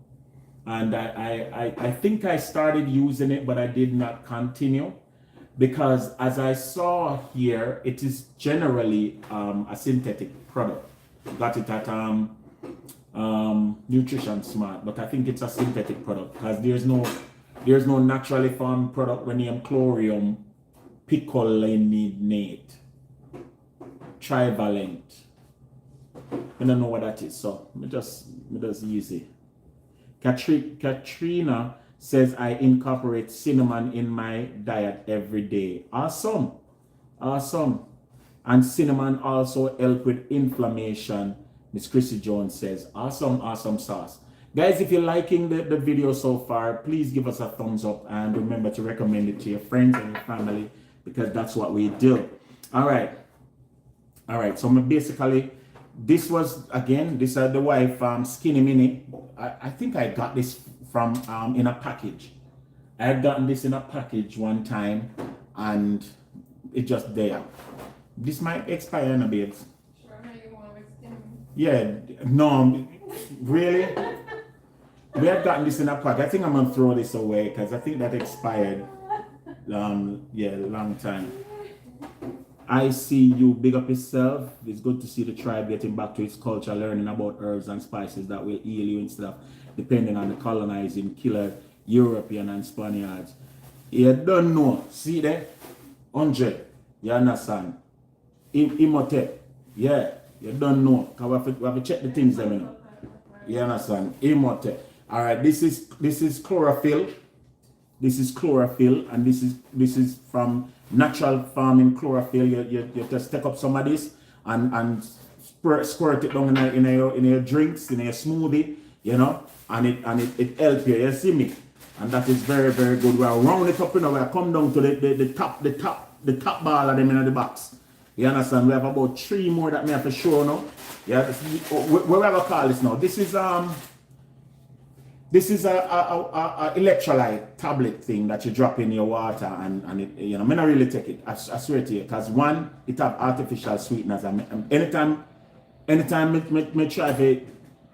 And I think I started using it, but I did not continue because as I saw here, it is generally a synthetic product. Got it at Nutrition Smart, but I think it's a synthetic product because there's no naturally formed product when named chlorium picolinate trivalent. I don't know what that is, so me just use it. Katrina says I incorporate cinnamon in my diet every day. Awesome. Awesome. And cinnamon also help with inflammation. Miss Chrissy Jones says, awesome, awesome sauce. Guys, if you're liking the video so far, please give us a thumbs up and remember to recommend it to your friends and your family because that's what we do. All right. All right. So basically, this was, again, this is the wife Skinny Mini. I think I got this from in a package. I had gotten this in a package one time and it just there. This might expire in a bit. Sure, how you want with Skinny? Yeah, no, really? We had gotten this in a pack. I think I'm gonna throw this away because I think that expired. Yeah, a long time. I see you, big up yourself. It's good to see the tribe getting back to its culture, learning about herbs and spices that will heal you instead of depending on the colonizing killer European and Spaniards. You don't know. See there? 100. You understand? Imhotep. Yeah, you don't know. Because we have to check the things there, you know. You understand? Imhotep. All right, this is chlorophyll. This is chlorophyll, and this is from natural farming chlorophyll. You just take up some of this and squirt it down in your drinks, in your smoothie, you know, and it helps you. You see me, and that is very, very good. We'll round it up, you know. We'll come down to the top ball of them in the box. You understand? We have about 3 more that we have to show now. Yeah, what we have to call this now? This is a electrolyte tablet thing that you drop in your water and it, you know, me not really take it. I swear to you, because one, it have artificial sweeteners. And anytime me try to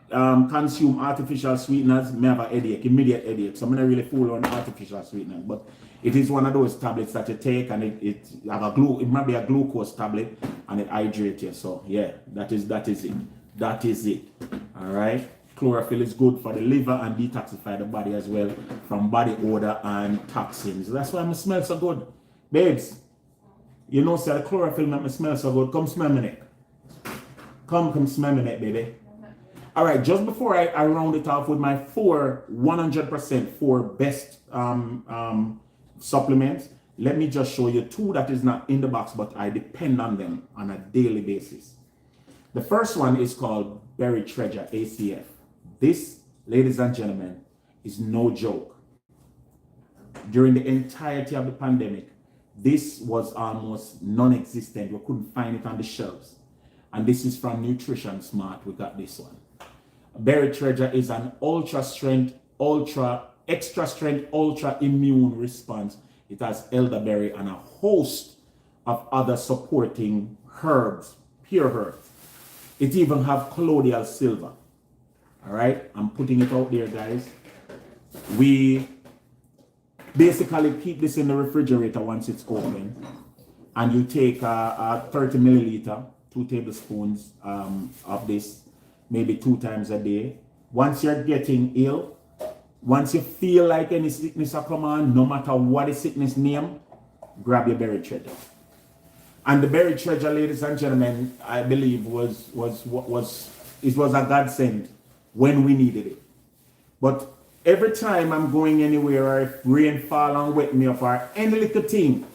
consume artificial sweeteners, me have a headache, immediate headache. So I'm not really fool on artificial sweeteners, but it is one of those tablets that you take and it have it might be a glucose tablet and it hydrates you. So yeah, that is it. That is it. All right. Chlorophyll is good for the liver and detoxify the body as well from body odor and toxins. That's why I smell so good. Babes, you know, say the chlorophyll make me smell so good. Come smell me neck. Come smell me neck, baby. All right, just before I round it off with my 100% best supplements, let me just show you 2 that is not in the box, but I depend on them on a daily basis. The first one is called Berry Treasure, ACF. This, ladies and gentlemen, is no joke. During the entirety of the pandemic, this was almost non-existent. We couldn't find it on the shelves. And this is from Nutrition Smart. We got this one. Berry Treasure is an extra strength, ultra immune response It has elderberry and a host of other supporting herbs, pure herbs. It even have colloidal silver. All right, I'm putting it out there, guys. We basically keep this in the refrigerator once it's open, and you take a 30 milliliter, 2 tablespoons of this, maybe 2 times a day. Once you're getting ill, once you feel like any sickness will come on, no matter what the sickness name, grab your berry treasure. And the berry treasure, ladies and gentlemen, I believe was a godsend when we needed it. But every time I'm going anywhere, or if rain fall and wet me up, or any little thing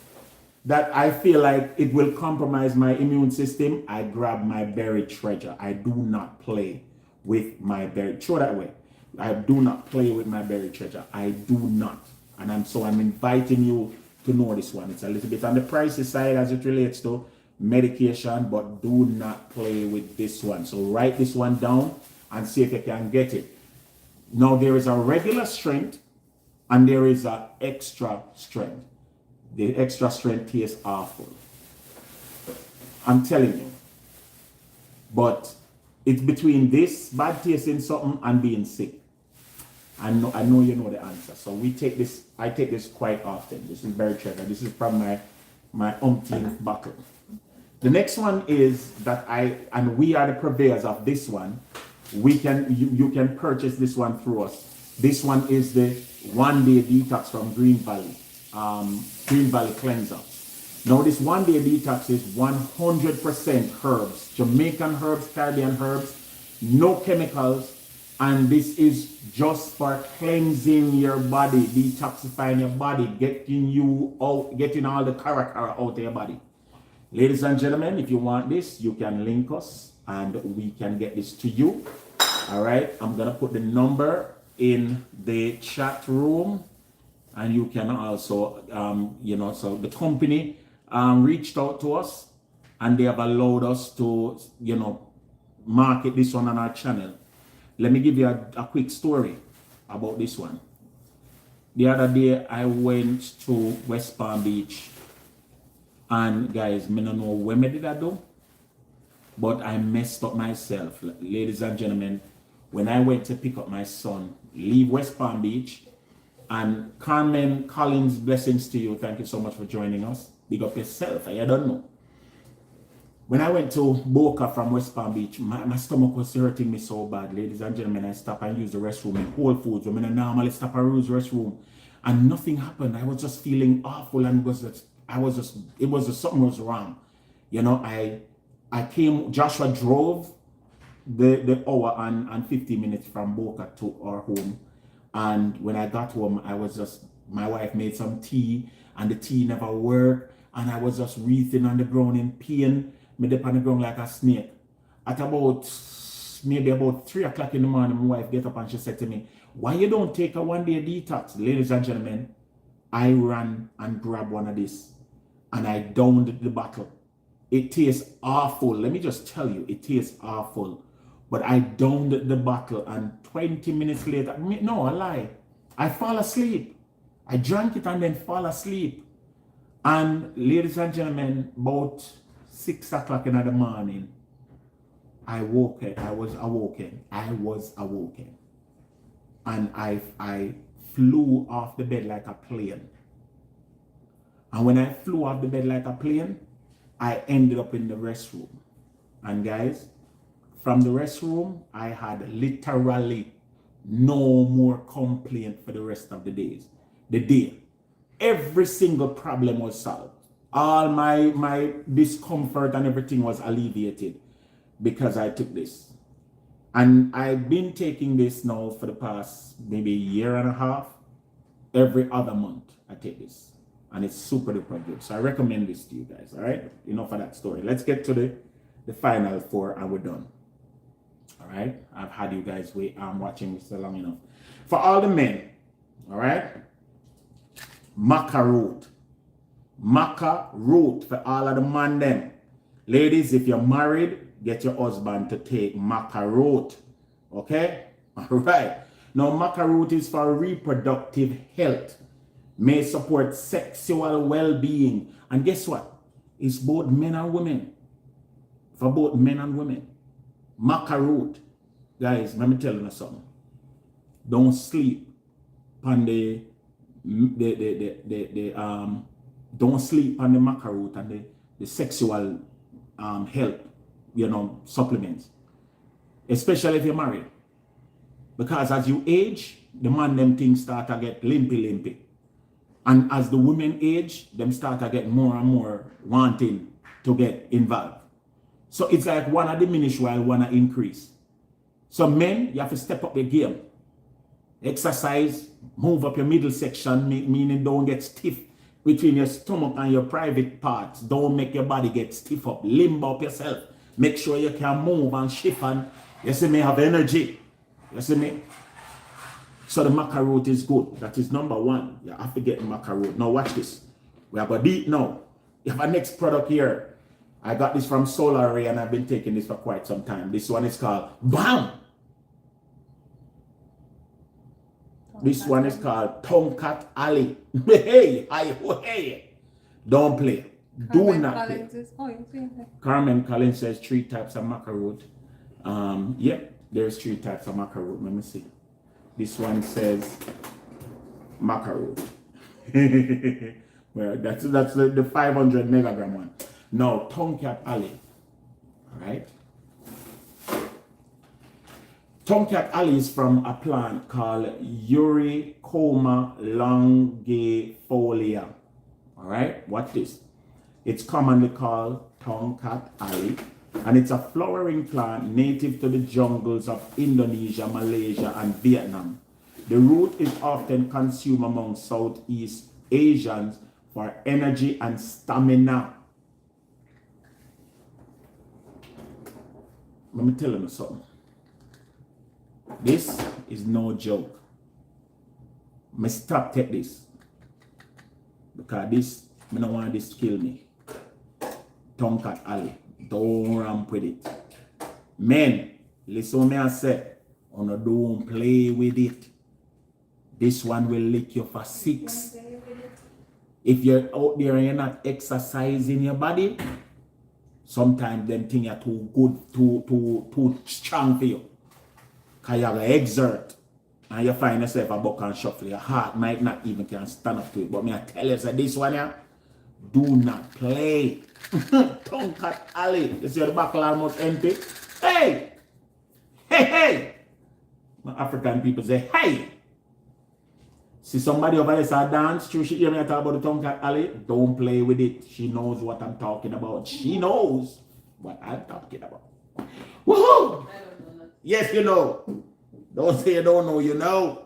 that I feel like it will compromise my immune system, I grab my berry treasure. I do not play with my berry. Throw that away. I do not play with my berry treasure. I do not. And I'm inviting you to know this one. It's a little bit on the pricey side as it relates to medication, but do not play with this one. So write this one down and see if you can get it. Now there is a regular strength and there is an extra strength. The extra strength tastes awful. I'm telling you. But it's between this bad tasting something and being sick. I know you know the answer. So we take this, I take this quite often. This is berry treasure. This is from my umpteenth bottle. The next one is that we are the purveyors of this one. You can purchase this one through us. This one is the 1-day detox from Green Valley cleanser. Now this 1-day detox is 100% herbs, Jamaican herbs, Caribbean herbs, no chemicals, and this is just for cleansing your body, detoxifying your body, getting all the character out of your body. Ladies and gentlemen, if you want this, you can link us and we can get this to you. All right, I'm gonna put the number in the chat room, and you can also, so the company reached out to us and they have allowed us to, market this one on our channel. Let me give you a quick story about this one. The other day I went to West Palm Beach, and guys, I don't know when did I do, but I messed up myself. Ladies and gentlemen, when I went to pick up my son, leave West Palm Beach, and Carmen Collins, blessings to you. Thank you so much for joining us. Big up yourself. I don't know. When I went to Boca from West Palm Beach, my stomach was hurting me so bad. Ladies and gentlemen, I stopped and used the restroom in Whole Foods. I normally stop and use the restroom, and nothing happened. I was just feeling awful, and something was wrong. I came, Joshua drove the hour and 50 minutes from Boca to our home. And when I got home, my wife made some tea, and the tea never worked. And I was just wreathing on the ground in pain. Me dip on the ground like a snake. At maybe about 3 o'clock in the morning, my wife get up and she said to me, "Why you don't take a 1-day detox?" Ladies and gentlemen, I ran and grabbed one of this, and I downed the bottle. It tastes awful. Let me just tell you, it tastes awful. But I downed the bottle, and 20 minutes later, no, I lie. I fall asleep. I drank it and then fall asleep. And ladies and gentlemen, about 6 o'clock in the morning, I was awoken. And I flew off the bed like a plane. And when I flew off the bed like a plane, I ended up in the restroom. And guys, from the restroom, I had literally no more complaint for the rest of the day. Every single problem was solved. All my discomfort and everything was alleviated because I took this. And I've been taking this now for the past maybe 1.5 years. Every other month I take this. And it's super duper good. So I recommend this to you guys. All right? Enough of that story. Let's get to the final 4 and we're done. All right? I've had you guys watching this long enough. For all the men, all right? Maca root. Maca root for all of the man them. Ladies, if you're married, get your husband to take maca root. Okay? All right. Now, maca root is for reproductive health. may support sexual well-being. And guess what? It's both men and women. For both men and women. Maca root. Guys, let me tell you something. Don't sleep on don't sleep on the maca root and the sexual health, supplements. Especially if you're married. Because as you age, the man them things start to get limpy. And as the women age, them start to get more and more wanting to get involved. So it's like one diminish while one increase. So men, you have to step up your game. Exercise, move up your middle section, meaning don't get stiff between your stomach and your private parts. Don't make your body get stiff up. Limber up yourself. Make sure you can move and shift and you see me have energy. You see me? So the maca root is good. That is number one. You have to get the maca root. Now watch this. We are going to eat now. You have a next product here. I got this from Solar Ray and I've been taking this for quite some time. This one is called BAM! This one is called Tomcat Alley. Hey. Don't play. Do not play. Carmen Collins says 3 types of maca root. Yep, there's 3 types of maca root. Let me see. This one says maca root. Well, that's the 500 megagram one. Now, Tomcat Alley. Alright? Tomcat Alley is from a plant called Eurycoma longifolia. Alright? Watch this. It's commonly called Tomcat Alley, and it's a flowering plant native to the jungles of Indonesia, Malaysia, and Vietnam. The root is often consumed among Southeast Asians for energy and stamina. Let me tell you something. This is no joke. Me stop take this. Because this, I don't want this to kill me. Tomcat Alley. Don't ramp with it. Men, listen to me and say, don't play with it. This one will lick you for 6. If you're out there and you're not exercising your body, sometimes them things are too good, too strong for you. Because you have to exert. And you find yourself a buck and shuffle. Your heart might not even can stand up to it. But me I tell you, so this one here, do not play. Tomcat Alley. You see the buckle almost empty? Hey! My African people say, hey! See somebody over there say dance, she hear me talk about the Tomcat Alley. Don't play with it. She knows what I'm talking about. She knows what I'm talking about. Woohoo! Yes, you know. Don't say you don't know, you know.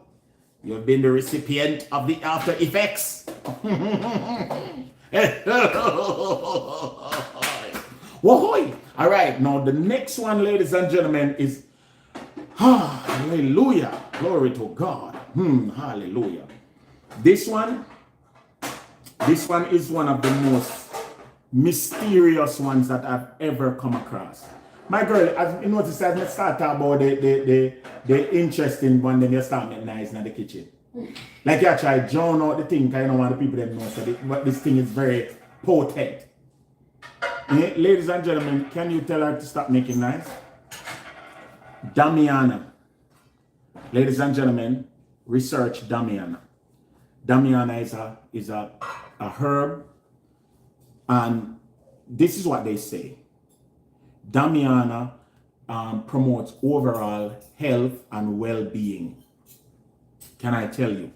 You've been the recipient of the after effects. Woohoo! All right, now the next one, ladies and gentlemen, is hallelujah. Glory to God. Hallelujah. This one is one of the most mysterious ones that I've ever come across. My girl, as you notice, as I start talking about the interesting one, then you start making nice in the kitchen. Like you try drown out the thing, because you don't want the people to know, but this thing is very potent. Ladies and gentlemen, can you tell her to stop making nice? Damiana. Ladies and gentlemen, research Damiana. Damiana is a herb, and this is what they say. Damiana promotes overall health and well-being. Can I tell you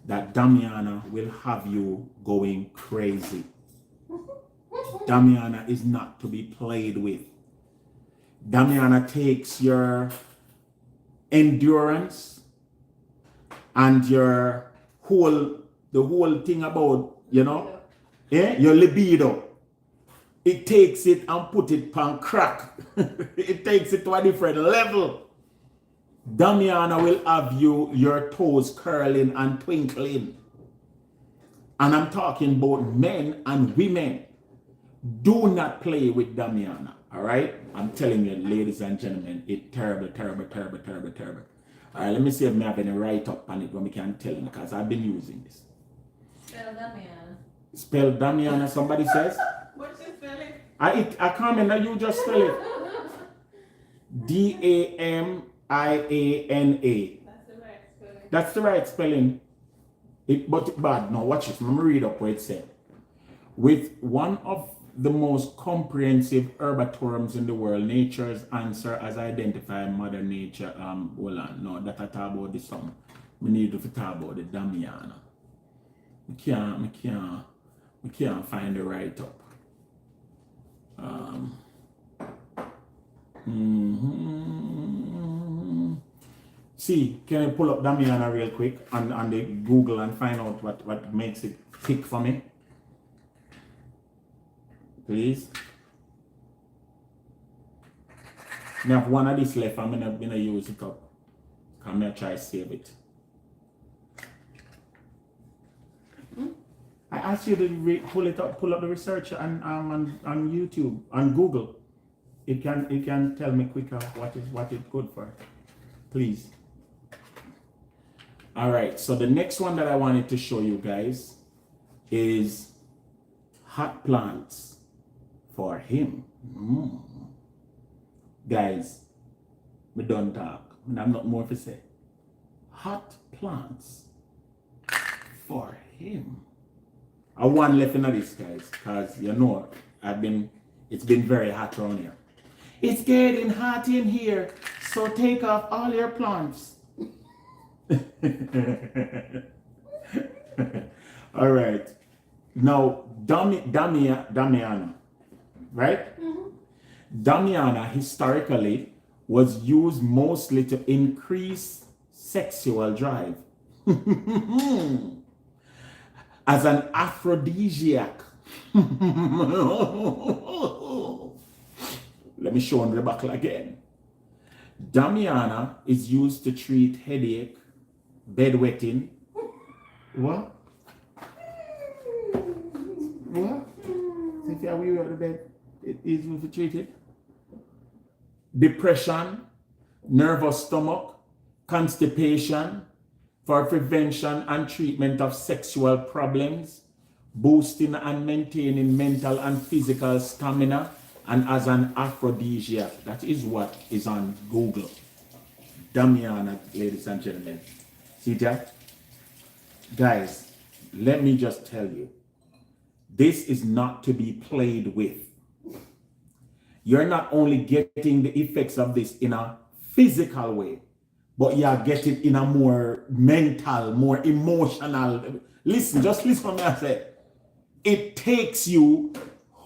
that Damiana will have you going crazy? Damiana is not to be played with. Damiana takes your endurance and your the whole thing about, your libido. It takes it and put it on crack. It takes it to a different level. Damiana will have your toes curling and twinkling. And I'm talking about men and women. Do not play with Damiana. All right? I'm telling you, ladies and gentlemen, it's terrible, terrible, terrible, terrible, terrible. All right, let me see if I have any write-up on it when we can tell you, because I've been using this. Spell Damiana. Spell Damiana, somebody says. What's your spelling? I can't remember, you just spell it. Damiana. That's the right spelling. That's the right spelling. But it's bad. Now watch this. Let me read up what it said. With one of the most comprehensive herbatoriums in the world, nature's answer as identified Mother Nature. Hold on. No, that I talk about this song. We need to talk about the Damiana. We can't find the write up. See, can I pull up Damiana real quick on the Google and find out what makes it tick for me? Please. I have one of this left. I'm gonna use it up. I'm gonna try to save it. I asked you to pull up the research on YouTube, on Google. It can tell me quicker what it's good for. Please. All right. So the next one that I wanted to show you guys is hot plants for him. Guys, we don't talk. I'm not more to say. Hot plants for him. I want left in this, guys, because you know it's been very hot around here. It's getting hot in here, so take off all your plants. All right. Now, Damiana, right? Mm-hmm. Damiana historically was used mostly to increase sexual drive. As an aphrodisiac. Let me show on the buckle again. Damiana is used to treat headache, bedwetting. What? What? If you are weary of the bed, it is used to treat it. Depression, nervous stomach, constipation, for prevention and treatment of sexual problems, boosting and maintaining mental and physical stamina, and as an aphrodisiac. That is what is on Google. Damiana, ladies and gentlemen. See that? Guys, let me just tell you, this is not to be played with. You're not only getting the effects of this in a physical way, but you are getting in a more mental, more emotional. Listen, just listen what I said. It takes you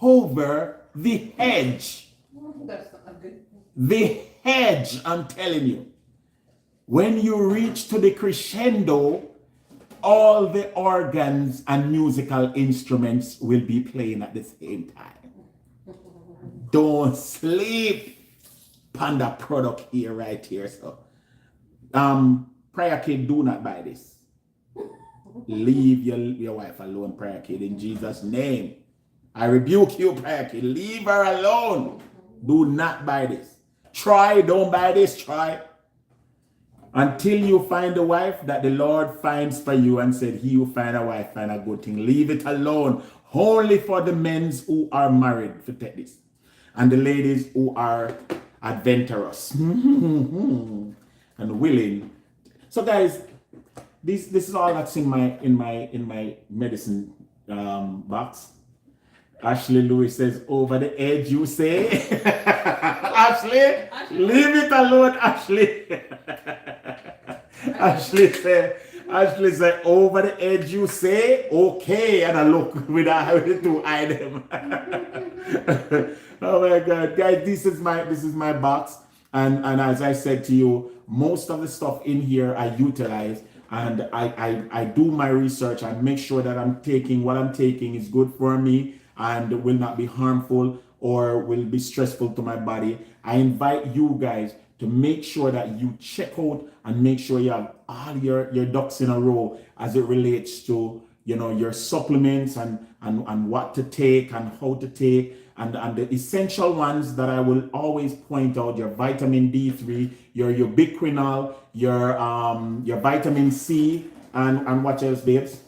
over the hedge. That's not good. The hedge, I'm telling you. When you reach to the crescendo, all the organs and musical instruments will be playing at the same time. Don't sleep. Panda product here, right here. So, prayer kid, do not buy this. Leave your wife alone, prayer kid, in Jesus' name. I rebuke you, prayer kid. Leave her alone. Do not buy this. Try, don't buy this. Try. Until you find a wife that the Lord finds for you and said, he who find a wife, find a good thing. Leave it alone. Only for the men who are married to take this. And the ladies who are adventurous and willing. So guys, this is all that's in my medicine box. Ashley Lewis says, over the edge you say. Ashley, leave it alone, Ashley. Ashley said, over the edge you say, okay, and I look with the two eye them. Oh my God, guys, this is my box, and as I said to you, most of the stuff in here I utilize, and I do my research and make sure that what I'm taking is good for me and will not be harmful or will be stressful to my body. I invite you guys to make sure that you check out and make sure you have all your ducks in a row as it relates to your supplements and what to take and how to take, and the essential ones that I will always point out: your vitamin D3, your ubiquinol, your vitamin C, and what else, babes?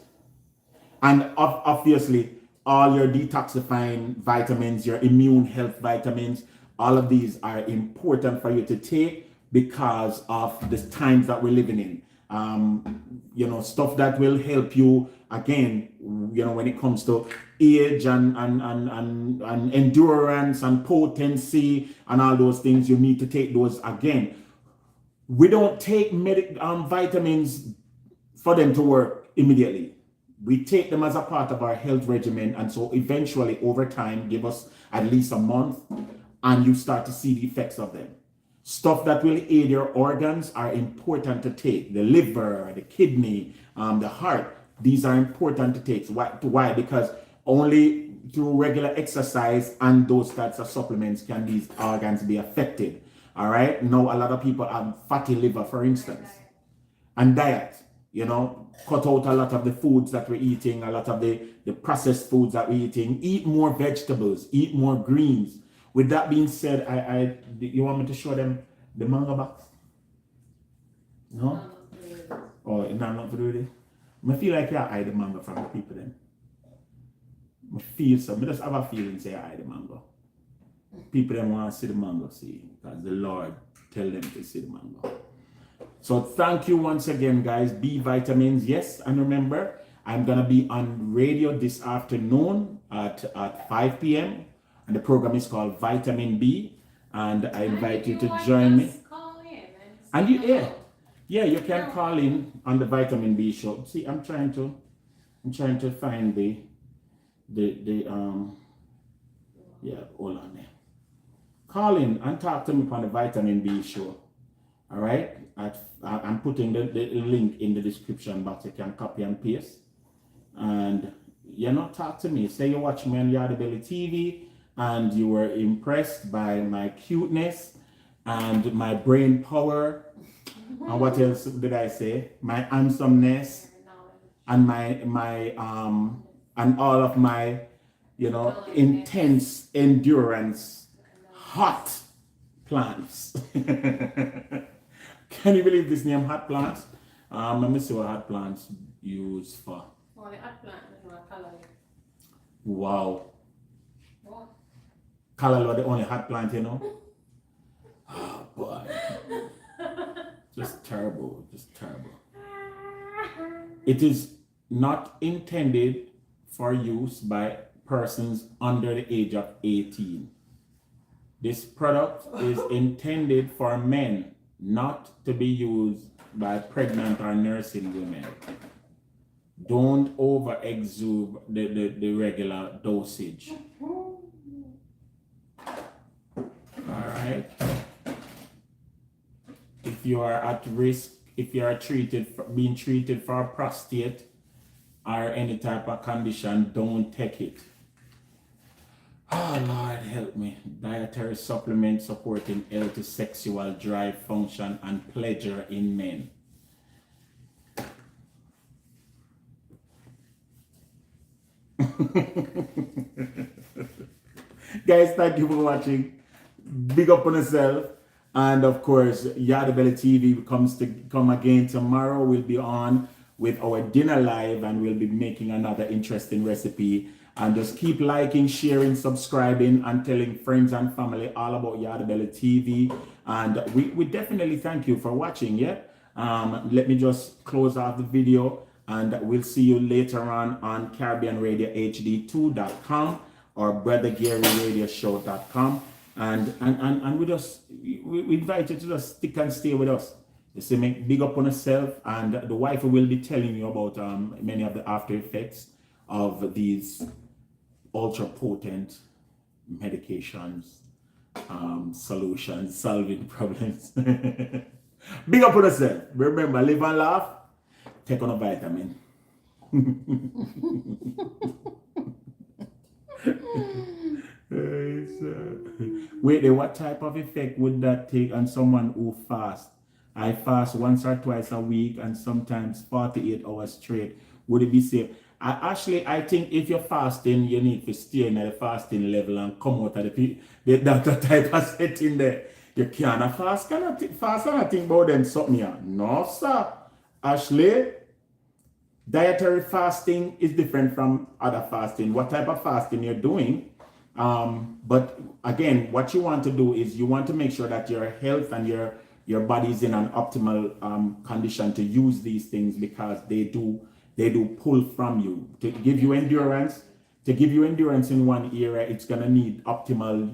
And obviously, all your detoxifying vitamins, your immune health vitamins, all of these are important for you to take because of the times that we're living in. Stuff that will help you again, when it comes to age and endurance and potency and all those things, you need to take those again. We don't take vitamins for them to work immediately. We take them as a part of our health regimen, and so eventually over time, give us at least a month, and you start to see the effects of them. Stuff that will aid your organs are important to take. The liver, the kidney, the heart, these are important to take. Why? Because only through regular exercise and those types of supplements can these organs be affected. All right. Now, a lot of people have fatty liver, for instance, and diet. Cut out a lot of the foods that we're eating, a lot of the processed foods that we're eating. Eat more vegetables, eat more greens. With that being said, you want me to show them the mango box? No? Oh, it's not for doing it? I feel like you hide the mango from the people then. I feel so. I just have a feeling say I hide the mango. People then want to see the mango, see, because the Lord tell them to see the mango. So thank you once again, guys. B vitamins, yes. And remember, I'm going to be on radio this afternoon at 5 p.m. And the program is called Vitamin B. And I invite you to join me. And you you can call in on the Vitamin B show. See, I'm trying to find hold on there. Call in and talk to me on the Vitamin B show. All right, I'm putting the link in the description box. You can copy and paste, and talk to me. Say you watch me on Yardie TV, and you were impressed by my cuteness and my brain power, and what else did I say? My handsomeness, and my and all of my intense endurance, hot plants. Can you believe this name, hot plants? Let me see what hot plants use for. Oh, the hot plant is not calorie. Wow. What? Callaloo, the only hot plant, Oh boy. Just terrible. It is not intended for use by persons under the age of 18. This product is intended for men, not to be used by pregnant or nursing women. Don't over exude the regular dosage. Alright. If you are at risk, if you are being treated for prostate or any type of condition, don't take it. Oh Lord, help me. Dietary supplement supporting healthy sexual drive, function, and pleasure in men. Guys, thank you for watching. Big up on yourself. And of course, Yardie TV come again tomorrow. We'll be on with our dinner live, and we'll be making another interesting recipe. And just keep liking, sharing, subscribing, and telling friends and family all about Yardie TV. And we definitely thank you for watching. Let me just close off the video, and we'll see you later on CaribbeanRadioHD2.com or BrotherGaryRadioshow.com. And we invite you to just stick and stay with us. You see, make big up on yourself, and the wife will be telling you about many of the after effects of these ultra potent medications, solutions, solving problems. Big up on yourself. Remember, live and laugh. Take on a vitamin. Wait, what type of effect would that take on someone who fasts? I fast once or twice a week and sometimes 48 hours straight. Would it be safe? I think if you're fasting, you need to stay in the fasting level and come out of that type of setting there. You can't fast, fast and think about them something here. No, sir. Ashley, Dietary fasting is different from other fasting. What type of fasting you're doing. But again, what you want to do is you want to make sure that your health and your body is in an optimal condition to use these things, because they do pull from you to give you endurance. To give you endurance in one area, it's gonna need optimal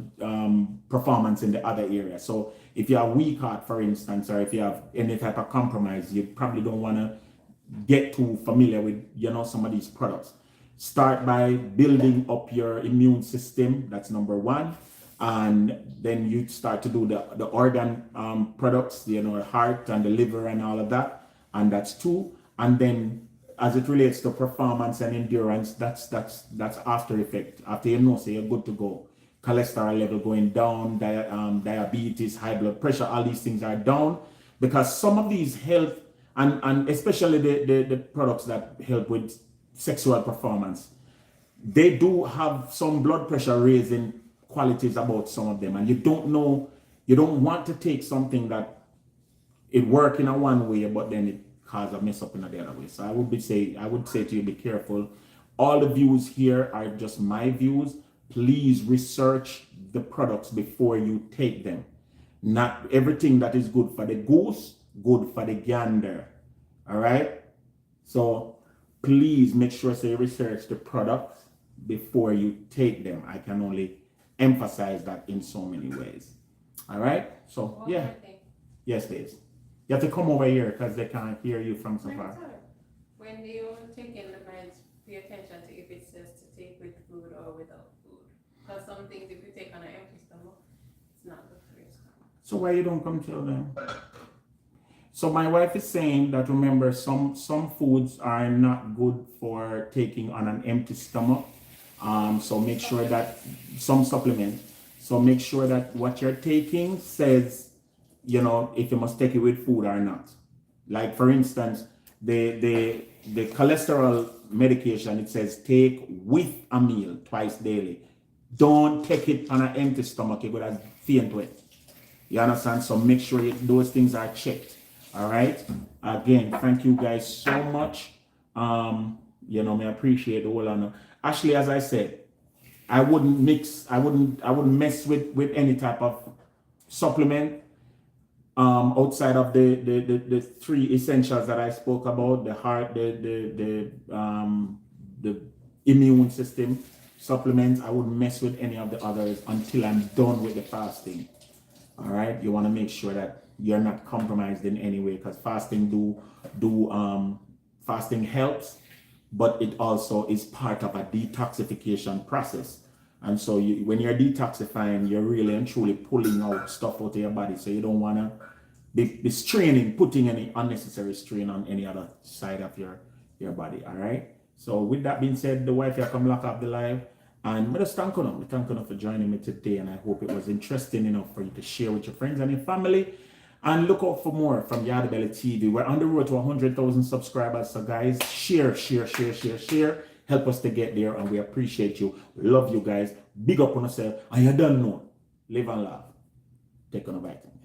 performance in the other area. So if you are weak heart, for instance, or if you have any type of compromise, you probably don't want to get too familiar with some of these products. Start by building up your immune system. That's number one. And then you start to do the organ products, heart and the liver and all of that. And that's two. And then as it relates to performance and endurance, that's after effect. After so you're good to go. Cholesterol level going down, diabetes, high blood pressure, all these things are down, because some of these health and especially the products that help with sexual performance, they do have some blood pressure raising qualities about some of them, and you don't want to take something that it work in a one way but then it cause a mess up in the other way. So I would say to you, be careful. All the views here are just my views. Please research the products before you take them. Not everything that is good for the goose, good for the gander. All right? So please make sure you research the products before you take them. I can only emphasize that in so many ways. All right? So, yeah. Yes, please. You have to come over here because they can't hear you from so far. When you take in the meds, pay attention to if it says to take with food or without food. Because some things, if you take on an empty stomach, it's not good for your stomach. So why you don't come tell them? So my wife is saying that, remember, some foods are not good for taking on an empty stomach. So make sure that some supplements. So make sure that what you're taking says, if you must take it with food or not. Like for instance, the cholesterol medication, it says take with a meal twice daily. Don't take it on an empty stomach. You're gonna faint with. You understand? So make sure those things are checked. All right. Again, thank you guys so much. I appreciate the whole honor. Actually, as I said, I wouldn't mess with any type of supplement outside of the three essentials that I spoke about: the heart, the immune system supplements. I wouldn't mess with any of the others until I'm done with the fasting. All right, you want to make sure that you're not compromised in any way, because fasting fasting helps, but it also is part of a detoxification process. And so when you're detoxifying, you're really and truly pulling out stuff out of your body. So you don't want to be straining, putting any unnecessary strain on any other side of your body. All right. So with that being said, the wife here come lock up the live. And I just thank you for joining me today. And I hope it was interesting enough for you to share with your friends and your family. And look out for more from Yardie TV. We're on the road to 100,000 subscribers. So guys, share. Help us to get there, and we appreciate you. We love you guys. Big up on yourself. And you don't know. Live and laugh. Take on a vitamin.